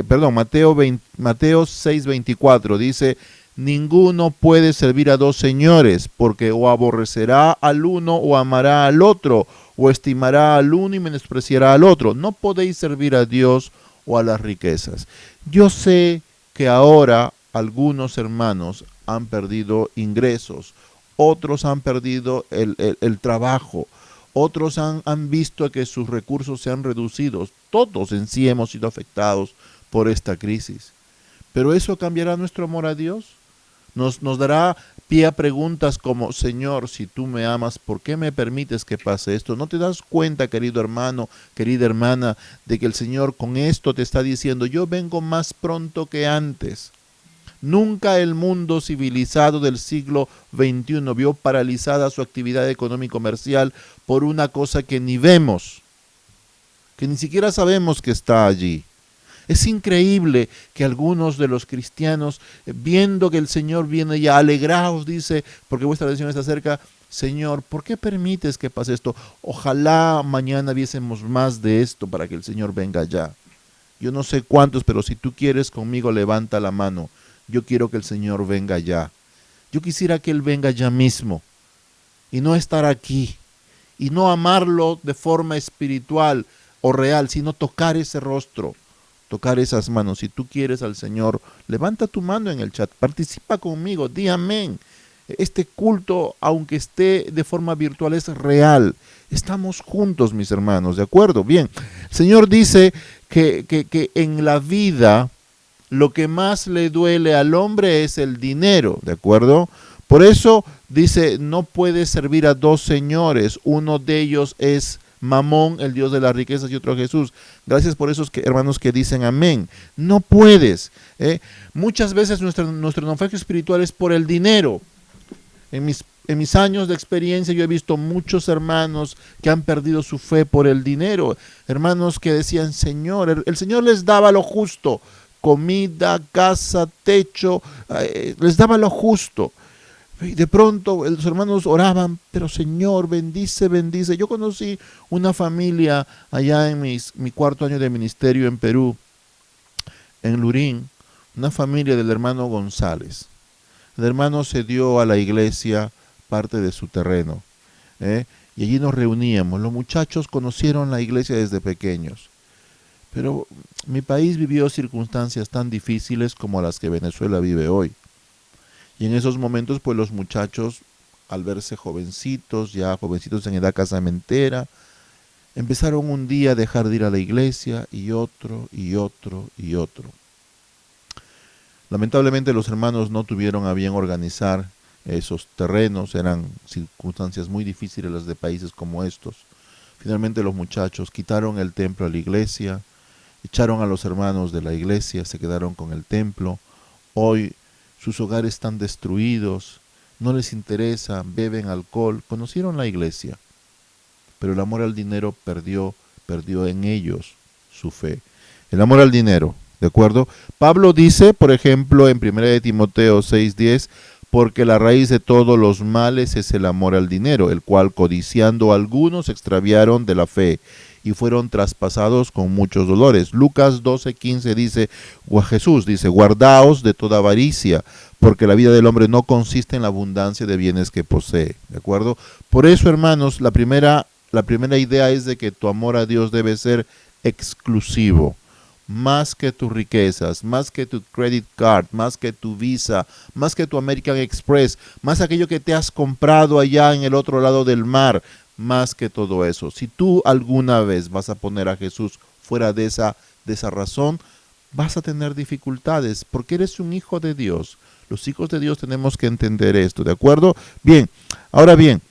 Mateo 6:24, dice, ninguno puede servir a dos señores, porque o aborrecerá al uno o amará al otro, o estimará al uno y menospreciará al otro. No podéis servir a Dios o a las riquezas. Yo sé que ahora algunos hermanos han perdido ingresos, otros han perdido el trabajo, otros han visto que sus recursos se han reducido. Todos en sí hemos sido afectados por esta crisis. ¿Pero eso cambiará nuestro amor a Dios? Nos dará pie a preguntas como, Señor, si tú me amas, ¿por qué me permites que pase esto? ¿No te das cuenta, querido hermano, querida hermana, de que el Señor con esto te está diciendo, yo vengo más pronto que antes? Nunca el mundo civilizado del siglo XXI vio paralizada su actividad económico-comercial por una cosa que ni vemos, que ni siquiera sabemos que está allí. Es increíble que algunos de los cristianos, viendo que el Señor viene ya, alegraos, dice, porque vuestra redención está cerca, Señor, ¿por qué permites que pase esto? Ojalá mañana viésemos más de esto para que el Señor venga ya. Yo no sé cuántos, pero si tú quieres conmigo, levanta la mano. Yo quiero que el Señor venga ya. Yo quisiera que Él venga ya mismo y no estar aquí y no amarlo de forma espiritual o real, sino tocar ese rostro, tocar esas manos. Si tú quieres al Señor, levanta tu mano en el chat, participa conmigo, di amén. Este culto, aunque esté de forma virtual, es real. Estamos juntos, mis hermanos, ¿de acuerdo? Bien, el Señor dice que en la vida lo que más le duele al hombre es el dinero, ¿de acuerdo? Por eso dice, no puedes servir a dos señores, uno de ellos es Mamón, el Dios de las riquezas, y otro Jesús. Gracias por esos hermanos que dicen amén. No puedes. Muchas veces nuestro naufragio espiritual es por el dinero. En mis años de experiencia yo he visto muchos hermanos que han perdido su fe por el dinero. Hermanos que decían, Señor, el Señor les daba lo justo. Comida, casa, techo, les daba lo justo. Y de pronto los hermanos oraban, pero Señor, bendice, bendice. Yo conocí una familia allá en mi cuarto año de ministerio en Perú, en Lurín, una familia del hermano González. El hermano se dio a la iglesia parte de su terreno, y allí nos reuníamos. Los muchachos conocieron la iglesia desde pequeños. Pero mi país vivió circunstancias tan difíciles como las que Venezuela vive hoy. Y en esos momentos, pues los muchachos, al verse jovencitos, ya jovencitos en edad casamentera, empezaron un día a dejar de ir a la iglesia y otro, y otro, y otro. Lamentablemente los hermanos no tuvieron a bien organizar esos terrenos, eran circunstancias muy difíciles las de países como estos. Finalmente los muchachos quitaron el templo a la iglesia, echaron a los hermanos de la iglesia, se quedaron con el templo. Hoy sus hogares están destruidos, no les interesa, beben alcohol, conocieron la iglesia, pero el amor al dinero perdió en ellos su fe. El amor al dinero, ¿de acuerdo? Pablo dice, por ejemplo, en 1 de Timoteo 6:10, porque la raíz de todos los males es el amor al dinero, el cual codiciando algunos se extraviaron de la fe y fueron traspasados con muchos dolores. Lucas 12:15 dice, Jesús dice, guardaos de toda avaricia, porque la vida del hombre no consiste en la abundancia de bienes que posee, ¿de acuerdo? Por eso, hermanos, la primera idea es de que tu amor a Dios debe ser exclusivo. más que tus riquezas, más que tu credit card, más que tu Visa, más que tu American Express, más aquello que te has comprado allá en el otro lado del mar, más que todo eso. Si tú alguna vez vas a poner a Jesús fuera de esa razón, vas a tener dificultades porque eres un hijo de Dios. Los hijos de Dios tenemos que entender esto, ¿de acuerdo? Bien, ahora bien,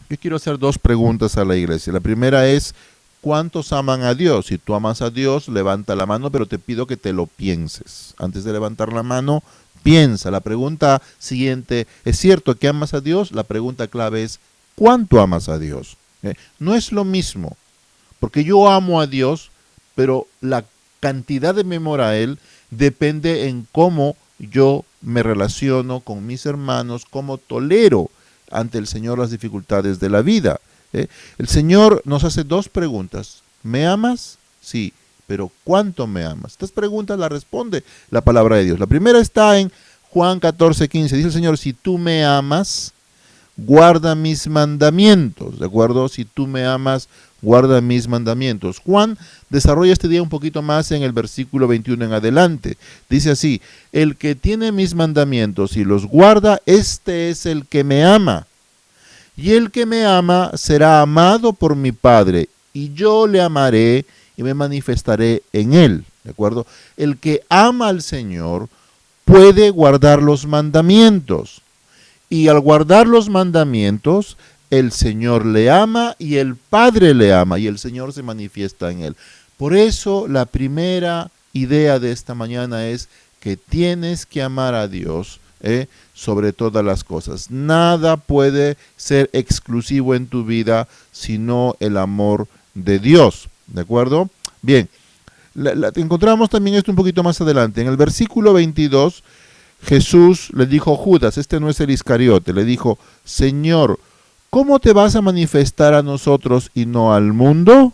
yo quiero hacer 2 preguntas a la iglesia. La primera es, ¿cuántos aman a Dios? Si tú amas a Dios, levanta la mano, pero te pido que te lo pienses. Antes de levantar la mano, piensa. La pregunta siguiente, ¿es cierto que amas a Dios? La pregunta clave es, ¿cuánto amas a Dios? No es lo mismo, porque yo amo a Dios, pero la cantidad de mi amor a Él depende en cómo yo me relaciono con mis hermanos, cómo tolero ante el Señor las dificultades de la vida. El Señor nos hace 2 preguntas. ¿Me amas? Sí, pero ¿cuánto me amas? Estas preguntas las responde la palabra de Dios. La primera está en Juan 14:15. Dice el Señor, si tú me amas, guarda mis mandamientos, ¿de acuerdo? Si tú me amas, guarda mis mandamientos. Juan desarrolla este día un poquito más en el versículo 21 en adelante. Dice así, el que tiene mis mandamientos y los guarda, este es el que me ama. Y el que me ama será amado por mi Padre, y yo le amaré y me manifestaré en él, ¿de acuerdo? El que ama al Señor puede guardar los mandamientos. Y al guardar los mandamientos, el Señor le ama y el Padre le ama y el Señor se manifiesta en él. Por eso la primera idea de esta mañana es que tienes que amar a Dios sobre todas las cosas. Nada puede ser exclusivo en tu vida sino el amor de Dios. ¿De acuerdo? Bien, encontramos también esto un poquito más adelante. En el versículo 22, Jesús le dijo a Judas, este no es el Iscariote, le dijo, Señor, ¿cómo te vas a manifestar a nosotros y no al mundo?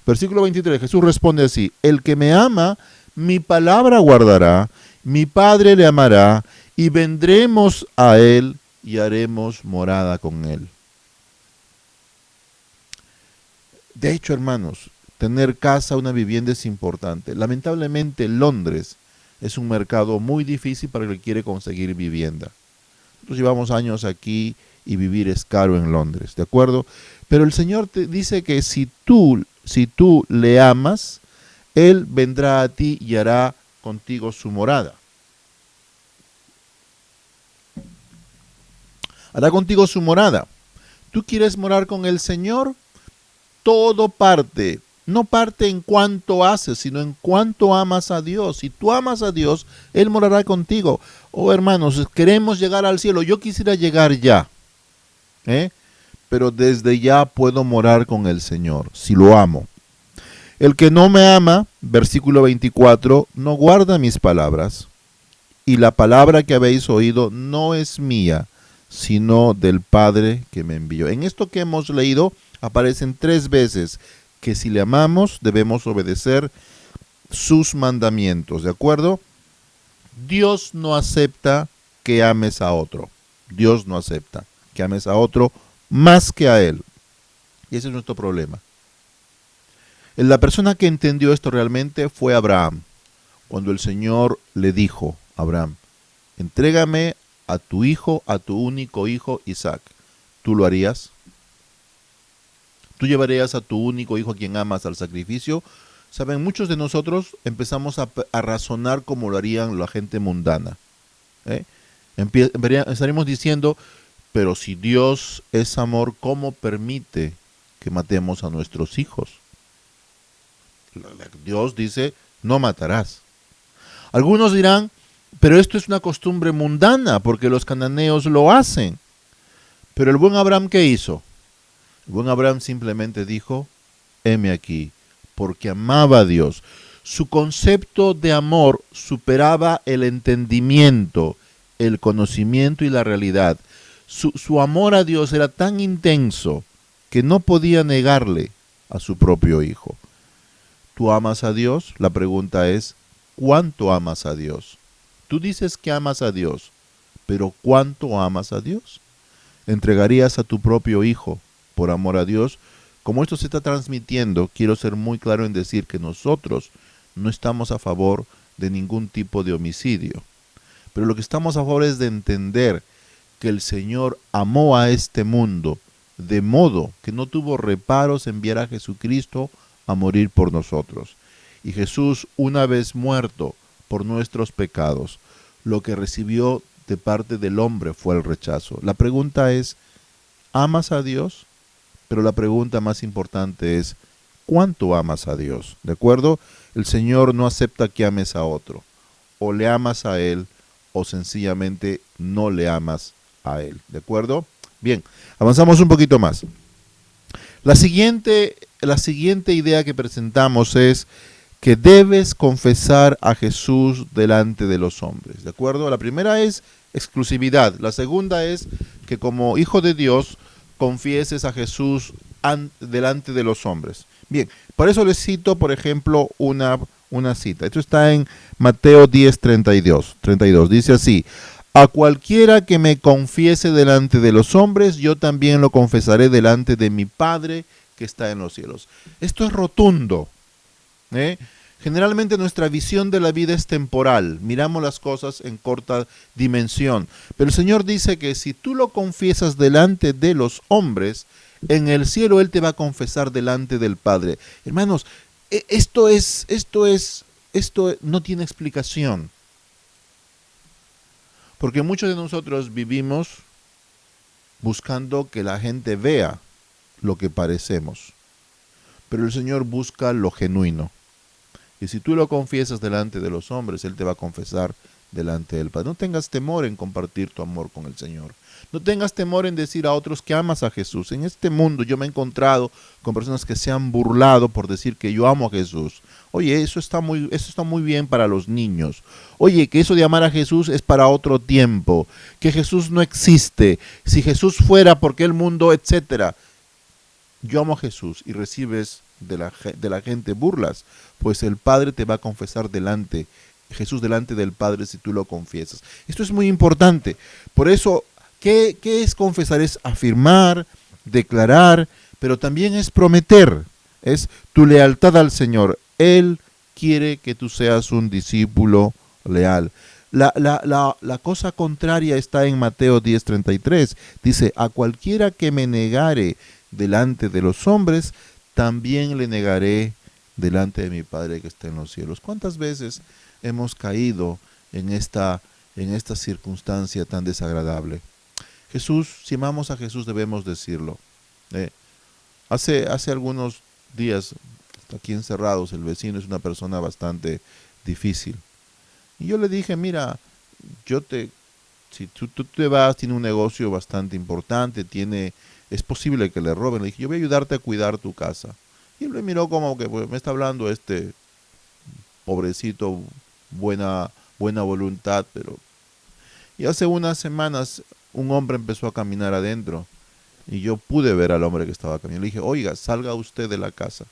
Versículo 23, Jesús responde así, el que me ama, mi palabra guardará, mi Padre le amará, y vendremos a él y haremos morada con él. De hecho, hermanos, tener casa, una vivienda es importante. Lamentablemente, Londres es un mercado muy difícil para el que quiere conseguir vivienda. Nosotros llevamos años aquí y vivir es caro en Londres, ¿de acuerdo? Pero el Señor te dice que si tú le amas, Él vendrá a ti y hará contigo su morada. Hará contigo su morada. ¿Tú quieres morar con el Señor? Todo parte. No parte en cuánto haces, sino en cuánto amas a Dios. Si tú amas a Dios, Él morará contigo. Oh, hermanos, queremos llegar al cielo. Yo quisiera llegar ya. Pero desde ya puedo morar con el Señor, si lo amo. El que no me ama, versículo 24, no guarda mis palabras. Y la palabra que habéis oído no es mía, sino del Padre que me envió. En esto que hemos leído aparecen 3 veces que si le amamos debemos obedecer sus mandamientos, ¿de acuerdo? Dios no acepta que ames a otro. Dios no acepta que ames a otro más que a Él. Y ese es nuestro problema. La persona que entendió esto realmente fue Abraham. Cuando el Señor le dijo a Abraham, entrégame a tu hijo, a tu único hijo Isaac. ¿Tú lo harías? ¿Tú llevarías a tu único hijo a quien amas al sacrificio? Saben, muchos de nosotros empezamos a razonar como lo harían la gente mundana. Estaremos diciendo, pero si Dios es amor, ¿cómo permite que matemos a nuestros hijos? Dios dice, no matarás. Algunos dirán, pero esto es una costumbre mundana, porque los cananeos lo hacen. Pero el buen Abraham, ¿qué hizo? El buen Abraham simplemente dijo, heme aquí, porque amaba a Dios. Su concepto de amor superaba el entendimiento, el conocimiento y la realidad. Su amor a Dios era tan intenso que no podía negarle a su propio hijo. ¿Tú amas a Dios? La pregunta es, ¿cuánto amas a Dios? Tú dices que amas a Dios, pero ¿cuánto amas a Dios? ¿Entregarías a tu propio hijo por amor a Dios? Como esto se está transmitiendo, quiero ser muy claro en decir que nosotros no estamos a favor de ningún tipo de homicidio. Pero lo que estamos a favor es de entender que el Señor amó a este mundo de modo que no tuvo reparos en enviar a Jesucristo a morir por nosotros. Y Jesús, una vez muerto por nuestros pecados, lo que recibió de parte del hombre fue el rechazo. La pregunta es, ¿amas a Dios? Pero la pregunta más importante es, ¿cuánto amas a Dios? ¿De acuerdo? El Señor no acepta que ames a otro. O le amas a Él, o sencillamente no le amas a Él. ¿De acuerdo? Bien, avanzamos un poquito más. La siguiente idea que presentamos es que debes confesar a Jesús delante de los hombres. ¿De acuerdo? La primera es exclusividad. La segunda es que como hijo de Dios confieses a Jesús delante de los hombres. Bien, por eso les cito, por ejemplo, una cita. Esto está en Mateo 10:32. Dice así: a cualquiera que me confiese delante de los hombres, yo también lo confesaré delante de mi Padre que está en los cielos. Esto es rotundo. Generalmente nuestra visión de la vida es temporal, miramos las cosas en corta dimensión, pero el Señor dice que si tú lo confiesas delante de los hombres, en el cielo Él te va a confesar delante del Padre. Hermanos, esto no tiene explicación, porque muchos de nosotros vivimos buscando que la gente vea lo que parecemos, pero el Señor busca lo genuino. Y si tú lo confiesas delante de los hombres, Él te va a confesar delante del Padre. No tengas temor en compartir tu amor con el Señor. No tengas temor en decir a otros que amas a Jesús. En este mundo yo me he encontrado con personas que se han burlado por decir que yo amo a Jesús. Oye, eso está muy bien para los niños. Oye, que eso de amar a Jesús es para otro tiempo. Que Jesús no existe. Si Jesús fuera, ¿por qué el mundo? Etcétera. Yo amo a Jesús y recibes de la gente burlas, pues el Padre te va a confesar Jesús delante del Padre si tú lo confiesas. Esto es muy importante. Por eso, ¿qué es confesar? Es afirmar, declarar, pero también es prometer. Es tu lealtad al Señor. Él quiere que tú seas un discípulo leal. La cosa contraria está en Mateo 10:33. Dice, a cualquiera que me negare delante de los hombres, también le negaré delante de mi Padre que está en los cielos. ¿Cuántas veces hemos caído en esta circunstancia tan desagradable? Jesús, si amamos a Jesús debemos decirlo. Hace algunos días, aquí encerrados, el vecino es una persona bastante difícil. Y yo le dije, mira, si tú te vas, tiene un negocio bastante importante, es posible que le roben. Le dije, yo voy a ayudarte a cuidar tu casa. Y él me miró como que pues, me está hablando este pobrecito, buena voluntad, pero... Y hace unas semanas un hombre empezó a caminar adentro y yo pude ver al hombre que estaba caminando. Le dije, oiga, salga usted de la casa.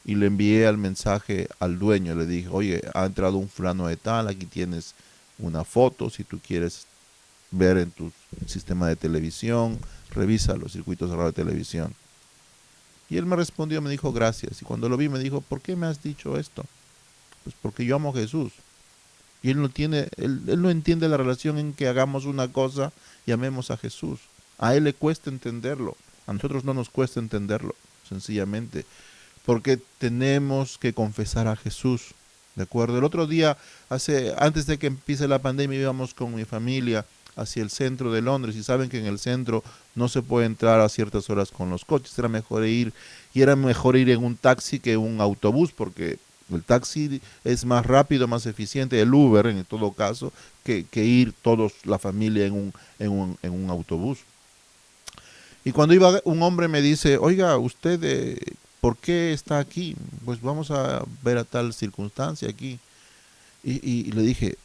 Y le envié el mensaje al dueño. Le dije, oye, ha entrado un fulano de tal, aquí tienes una foto, si tú quieres ver en tu sistema de televisión, revisa los circuitos cerrados de televisión. Y él me respondió, me dijo gracias. Y cuando lo vi me dijo, ¿por qué me has dicho esto? Pues porque yo amo a Jesús. Y él no entiende la relación en que hagamos una cosa y amemos a Jesús. A él le cuesta entenderlo. A nosotros no nos cuesta entenderlo, sencillamente. Porque tenemos que confesar a Jesús. ¿De acuerdo? El otro día, antes de que empiece la pandemia, íbamos con mi familia hacia el centro de Londres, y saben que en el centro no se puede entrar a ciertas horas con los coches. Era mejor ir en un taxi que en un autobús, porque el taxi es más rápido, más eficiente, el Uber en todo caso, que ir todos, la familia, en un autobús. Y cuando iba, un hombre me dice, oiga, usted, ¿por qué está aquí? Pues vamos a ver a tal circunstancia aquí. Y le dije,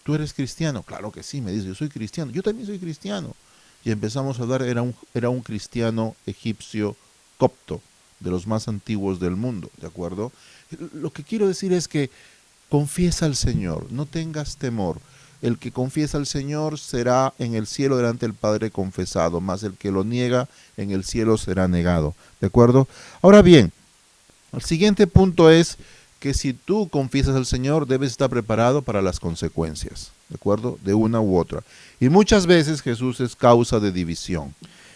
¿tú eres cristiano? Claro que sí, me dice, yo soy cristiano. Yo también soy cristiano. Y empezamos a hablar, era un cristiano egipcio copto, de los más antiguos del mundo, ¿de acuerdo? Lo que quiero decir es que confiesa al Señor, no tengas temor. El que confiesa al Señor será en el cielo delante del Padre confesado, mas el que lo niega en el cielo será negado, ¿de acuerdo? Ahora bien, el siguiente punto es que si tú confiesas al Señor, debes estar preparado para las consecuencias, ¿de acuerdo? De una u otra. Y muchas veces Jesús es causa de división.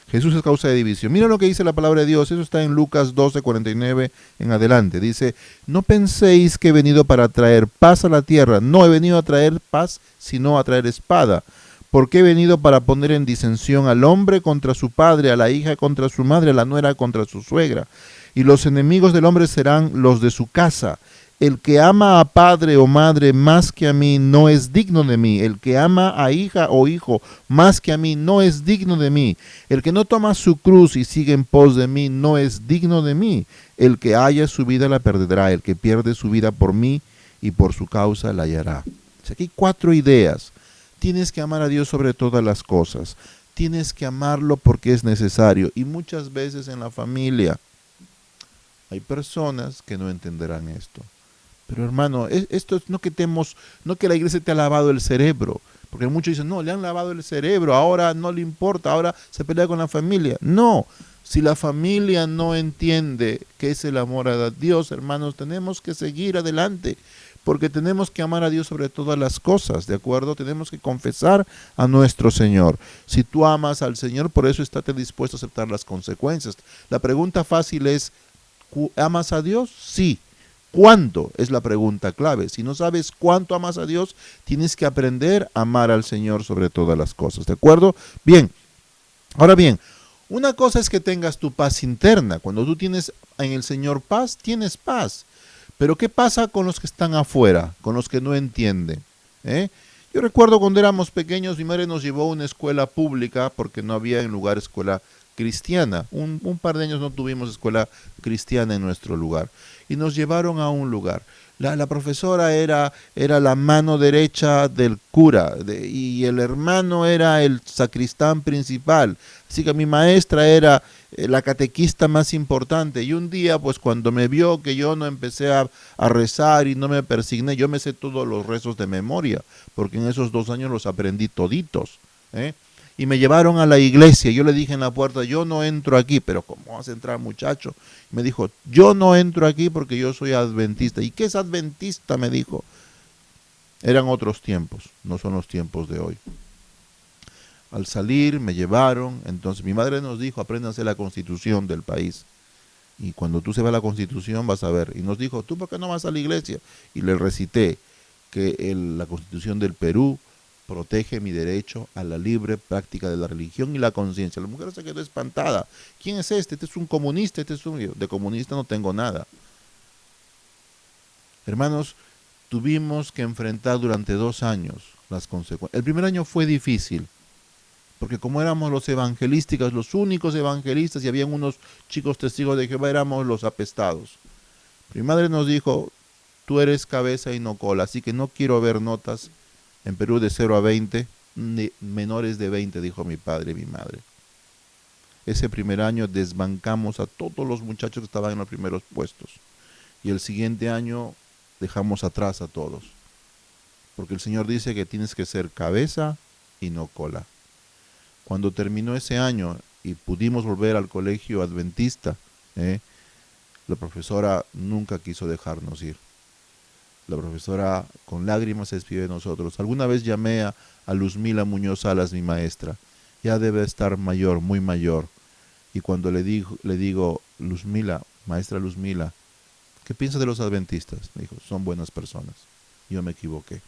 Jesús es causa de división. Mira lo que dice la palabra de Dios. Eso está en Lucas 12:49 en adelante. Dice, no penséis que he venido para traer paz a la tierra. No he venido a traer paz, sino a traer espada. Porque he venido para poner en disensión al hombre contra su padre, a la hija contra su madre, a la nuera contra su suegra. Y los enemigos del hombre serán los de su casa. El que ama a padre o madre más que a mí no es digno de mí. El que ama a hija o hijo más que a mí no es digno de mí. El que no toma su cruz y sigue en pos de mí no es digno de mí. El que haya su vida la perderá. El que pierde su vida por mí y por su causa la hallará. O sea, aquí hay 4 ideas. Tienes que amar a Dios sobre todas las cosas. Tienes que amarlo porque es necesario. Y muchas veces en la familia hay personas que no entenderán esto. Pero hermano, esto es no que la iglesia te ha lavado el cerebro, porque muchos dicen, no, le han lavado el cerebro, ahora no le importa, ahora se pelea con la familia. No, si la familia no entiende qué es el amor a Dios, hermanos, tenemos que seguir adelante, porque tenemos que amar a Dios sobre todas las cosas, ¿de acuerdo? Tenemos que confesar a nuestro Señor. Si tú amas al Señor, por eso estate dispuesto a aceptar las consecuencias. La pregunta fácil es, ¿amas a Dios? Sí. ¿Cuánto? Es la pregunta clave. Si no sabes cuánto amas a Dios, tienes que aprender a amar al Señor sobre todas las cosas, ¿de acuerdo? Bien, ahora bien, una cosa es que tengas tu paz interna. Cuando tú tienes en el Señor paz, tienes paz. Pero ¿qué pasa con los que están afuera, con los que no entienden? Yo recuerdo cuando éramos pequeños, mi madre nos llevó a una escuela pública porque no había en lugar escuela cristiana. Un par de años no tuvimos escuela cristiana en nuestro lugar. Y nos llevaron a un lugar. La profesora era la mano derecha del cura y el hermano era el sacristán principal. Así que mi maestra era la catequista más importante. Y un día, pues cuando me vio que yo no empecé a rezar y no me persigné, yo me sé todos los rezos de memoria, porque en esos 2 años los aprendí toditos, Y me llevaron a la iglesia. Yo le dije en la puerta, yo no entro aquí. Pero ¿cómo vas a entrar, muchacho? Me dijo, yo no entro aquí porque yo soy adventista. ¿Y qué es adventista? Me dijo. Eran otros tiempos, no son los tiempos de hoy. Al salir me llevaron. Entonces mi madre nos dijo, apréndanse la constitución del país. Y cuando tú sepas la constitución vas a ver. Y nos dijo, ¿tú por qué no vas a la iglesia? Y le recité que la constitución del Perú protege mi derecho a la libre práctica de la religión y la conciencia. La mujer se quedó espantada. ¿Quién es este? Este es un comunista, de comunista no tengo nada. Hermanos, tuvimos que enfrentar durante 2 años las consecuencias. El primer año fue difícil, porque como éramos los evangelísticos, los únicos evangelistas, y habían unos chicos testigos de Jehová, éramos los apestados. Mi madre nos dijo, tú eres cabeza y no cola, así que no quiero ver notas en Perú de 0 a 20, menores de 20, dijo mi padre y mi madre. Ese primer año desbancamos a todos los muchachos que estaban en los primeros puestos. Y el siguiente año dejamos atrás a todos. Porque el Señor dice que tienes que ser cabeza y no cola. Cuando terminó ese año y pudimos volver al colegio adventista, la profesora nunca quiso dejarnos ir. La profesora con lágrimas se despidió de nosotros. Alguna vez llamé a Luzmila Muñoz Salas, mi maestra. Ya debe estar mayor, muy mayor. Y cuando le digo, Luzmila, maestra Luzmila, ¿qué piensa de los adventistas? Me dijo, son buenas personas. Yo me equivoqué.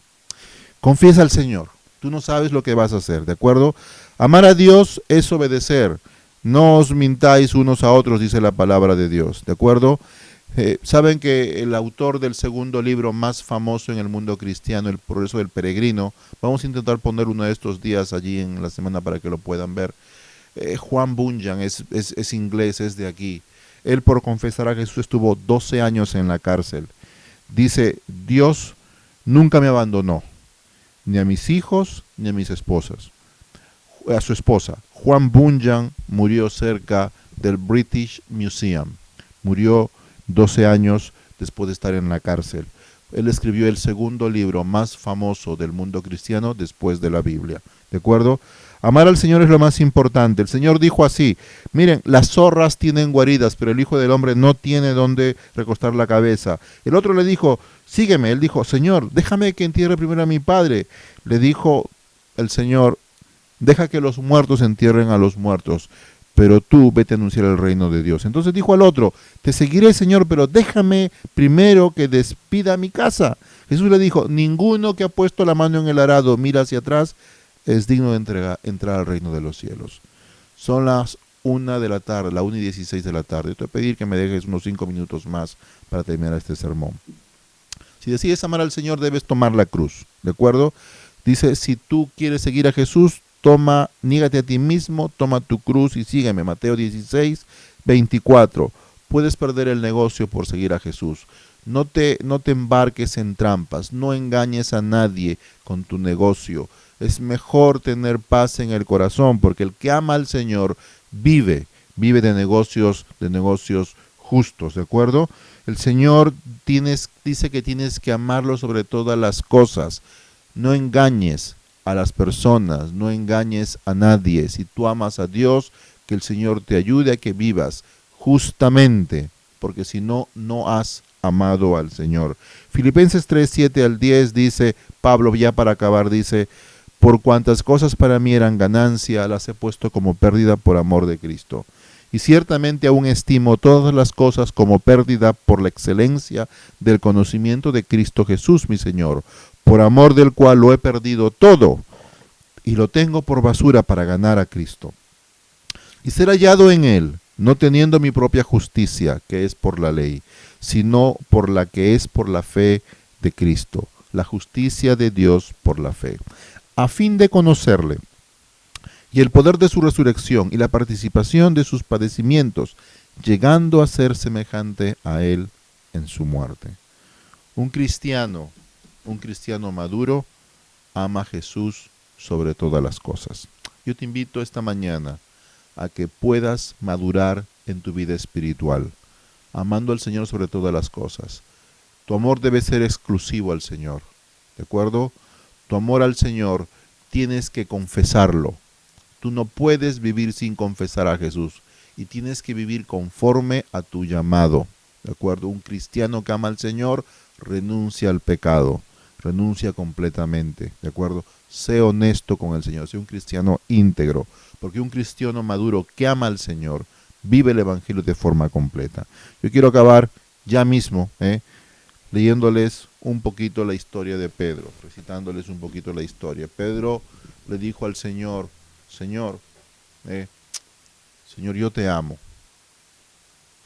Confiesa al Señor. Tú no sabes lo que vas a hacer, ¿de acuerdo? Amar a Dios es obedecer. No os mintáis unos a otros, dice la palabra de Dios, ¿de acuerdo? Saben que el autor del segundo libro más famoso en el mundo cristiano, El progreso del peregrino, vamos a intentar poner uno de estos días allí en la semana para que lo puedan ver. Juan Bunyan es inglés, es de aquí. Él, por confesar a Jesús, estuvo 12 años en la cárcel. Dice, Dios nunca me abandonó, ni a mis hijos, ni a mis esposas. A su esposa. Juan Bunyan murió cerca del British Museum. Murió 12 años después de estar en la cárcel. Él escribió el segundo libro más famoso del mundo cristiano después de la Biblia. ¿De acuerdo? Amar al Señor es lo más importante. El Señor dijo así: miren, las zorras tienen guaridas, pero el Hijo del Hombre no tiene dónde recostar la cabeza. El otro le dijo: sígueme. Él dijo: Señor, déjame que entierre primero a mi padre. Le dijo el Señor: deja que los muertos entierren a los muertos, pero tú vete a anunciar el reino de Dios. Entonces dijo al otro: te seguiré, Señor, pero déjame primero que despida mi casa. Jesús le dijo: ninguno que ha puesto la mano en el arado mira hacia atrás es digno de entrar al reino de los cielos. Son las 1 de la tarde, la 1:16 de la tarde. Te voy a pedir que me dejes unos 5 minutos más para terminar este sermón. Si decides amar al Señor, debes tomar la cruz, ¿de acuerdo? Dice: si tú quieres seguir a Jesús, niégate a ti mismo, toma tu cruz y sígueme. Mateo 16:24. Puedes perder el negocio por seguir a Jesús. No te embarques en trampas, no engañes a nadie con tu negocio. Es mejor tener paz en el corazón, porque el que ama al Señor vive de negocios justos, ¿de acuerdo? El Señor dice que tienes que amarlo sobre todas las cosas. No engañes a las personas, no engañes a nadie. Si tú amas a Dios, que el Señor te ayude a que vivas justamente, porque si no, no has amado al Señor. Filipenses 3:7-10 dice, Pablo, ya para acabar, dice: por cuantas cosas para mí eran ganancia, las he puesto como pérdida por amor de Cristo. Y ciertamente aún estimo todas las cosas como pérdida por la excelencia del conocimiento de Cristo Jesús, mi Señor, por amor del cual lo he perdido todo y lo tengo por basura para ganar a Cristo y ser hallado en Él, no teniendo mi propia justicia, que es por la ley, sino por la que es por la fe de Cristo, la justicia de Dios por la fe, a fin de conocerle y el poder de su resurrección y la participación de sus padecimientos, llegando a ser semejante a Él en su muerte. Un cristiano maduro ama a Jesús sobre todas las cosas. Yo te invito esta mañana a que puedas madurar en tu vida espiritual, amando al Señor sobre todas las cosas. Tu amor debe ser exclusivo al Señor, ¿de acuerdo? Tu amor al Señor tienes que confesarlo. Tú no puedes vivir sin confesar a Jesús y tienes que vivir conforme a tu llamado, ¿de acuerdo? Un cristiano que ama al Señor renuncia al pecado, renuncia completamente, ¿de acuerdo? Sé honesto con el Señor, sé un cristiano íntegro, porque un cristiano maduro que ama al Señor vive el Evangelio de forma completa. Yo quiero acabar ya mismo, leyéndoles un poquito la historia de Pedro, recitándoles un poquito la historia. Pedro le dijo al Señor: Señor, yo te amo.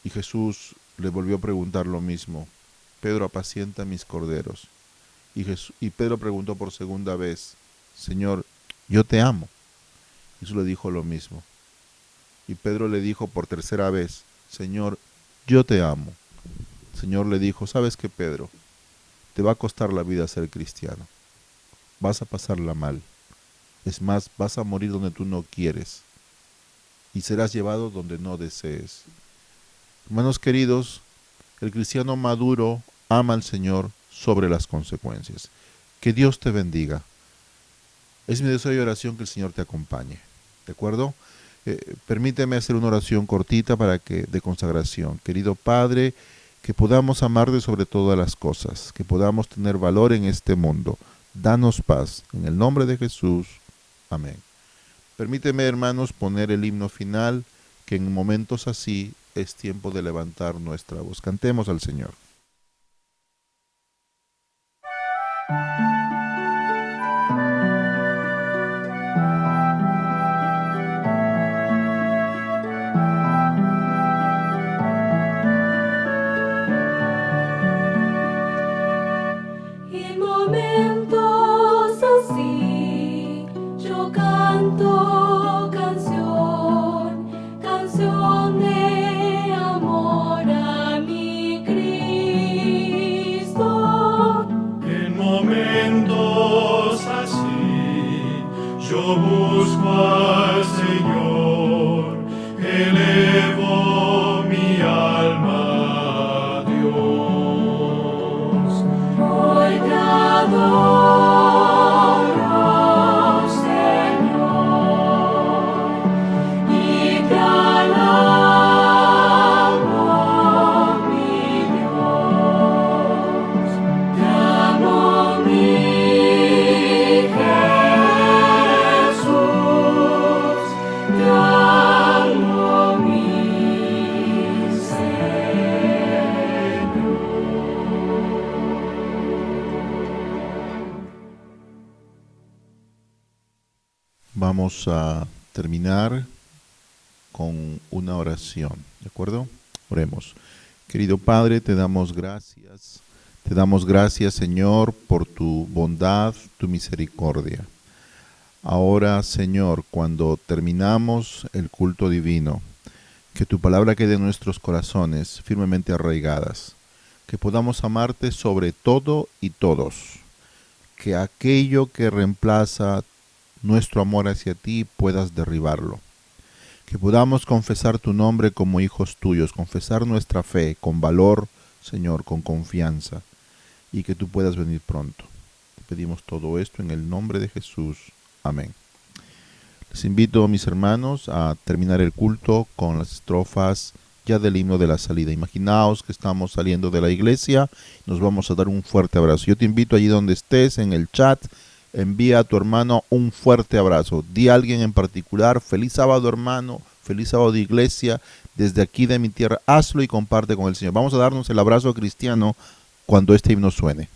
Y Jesús le volvió a preguntar lo mismo: Pedro, apacienta mis corderos. Y Pedro preguntó por segunda vez: Señor, yo te amo. Jesús le dijo lo mismo. Y Pedro le dijo por tercera vez: Señor, yo te amo. El Señor le dijo: ¿sabes qué, Pedro? Te va a costar la vida ser cristiano. Vas a pasarla mal. Es más, vas a morir donde tú no quieres. Y serás llevado donde no desees. Hermanos queridos, el cristiano maduro ama al Señor sobre las consecuencias. Que Dios te bendiga. Es mi deseo y oración que el Señor te acompañe. ¿De acuerdo? Permíteme hacer una oración cortita de consagración. Querido Padre, que podamos amarte sobre todas las cosas, que podamos tener valor en este mundo. Danos paz. En el nombre de Jesús. Amén. Permíteme, hermanos, poner el himno final, que en momentos así es tiempo de levantar nuestra voz. Cantemos al Señor. En momentos así yo canto canción de amor a mi Cristo. En momentos así yo busco al Señor, elevo mi alma a Dios. Vamos a terminar con una oración, ¿de acuerdo? Oremos. Querido Padre, te damos gracias. Te damos gracias, Señor, por tu bondad, tu misericordia. Ahora, Señor, cuando terminamos el culto divino, que tu palabra quede en nuestros corazones firmemente arraigadas, que podamos amarte sobre todo y todos, que aquello que reemplaza nuestro amor hacia ti puedas derribarlo, que podamos confesar tu nombre como hijos tuyos, confesar nuestra fe con valor, Señor, con confianza, y que tú puedas venir pronto. Te pedimos todo esto en el nombre de Jesús. Amén. Les invito, mis hermanos, a terminar el culto con las estrofas ya del himno de la salida. Imaginaos que estamos saliendo de la iglesia, nos vamos a dar un fuerte abrazo. Yo te invito allí donde estés, en el chat, envía a tu hermano un fuerte abrazo. Di a alguien en particular, feliz sábado hermano, feliz sábado de iglesia, desde aquí de mi tierra, hazlo y comparte con el Señor. Vamos a darnos el abrazo cristiano cuando este himno suene.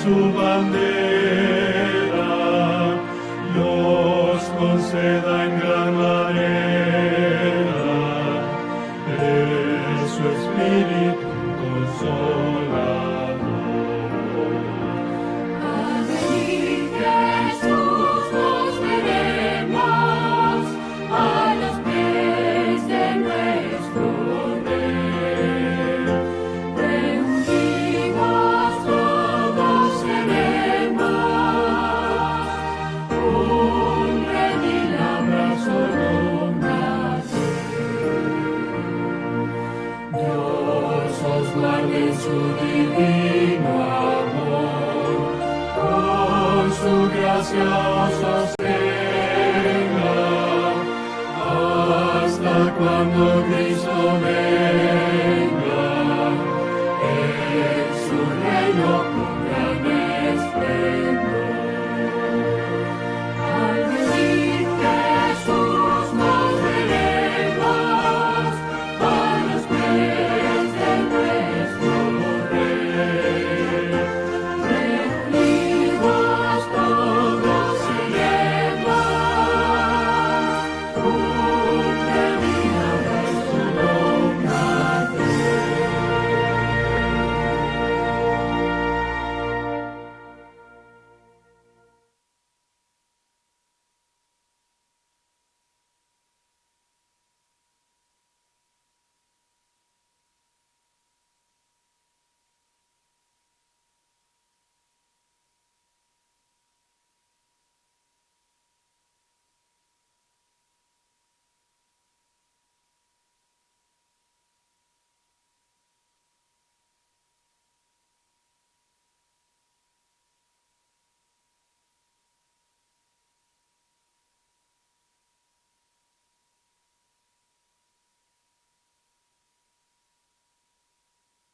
Su bandera, los conceda en gran manera, es su espíritu consolador. Al venir Jesús nos veremos a los pies de nuestro Rey, reunidos todos seremos un redil abrazo lo Dios os guarde en su divino amor, con su gracia os sostenga, hasta cuando Cristo venga.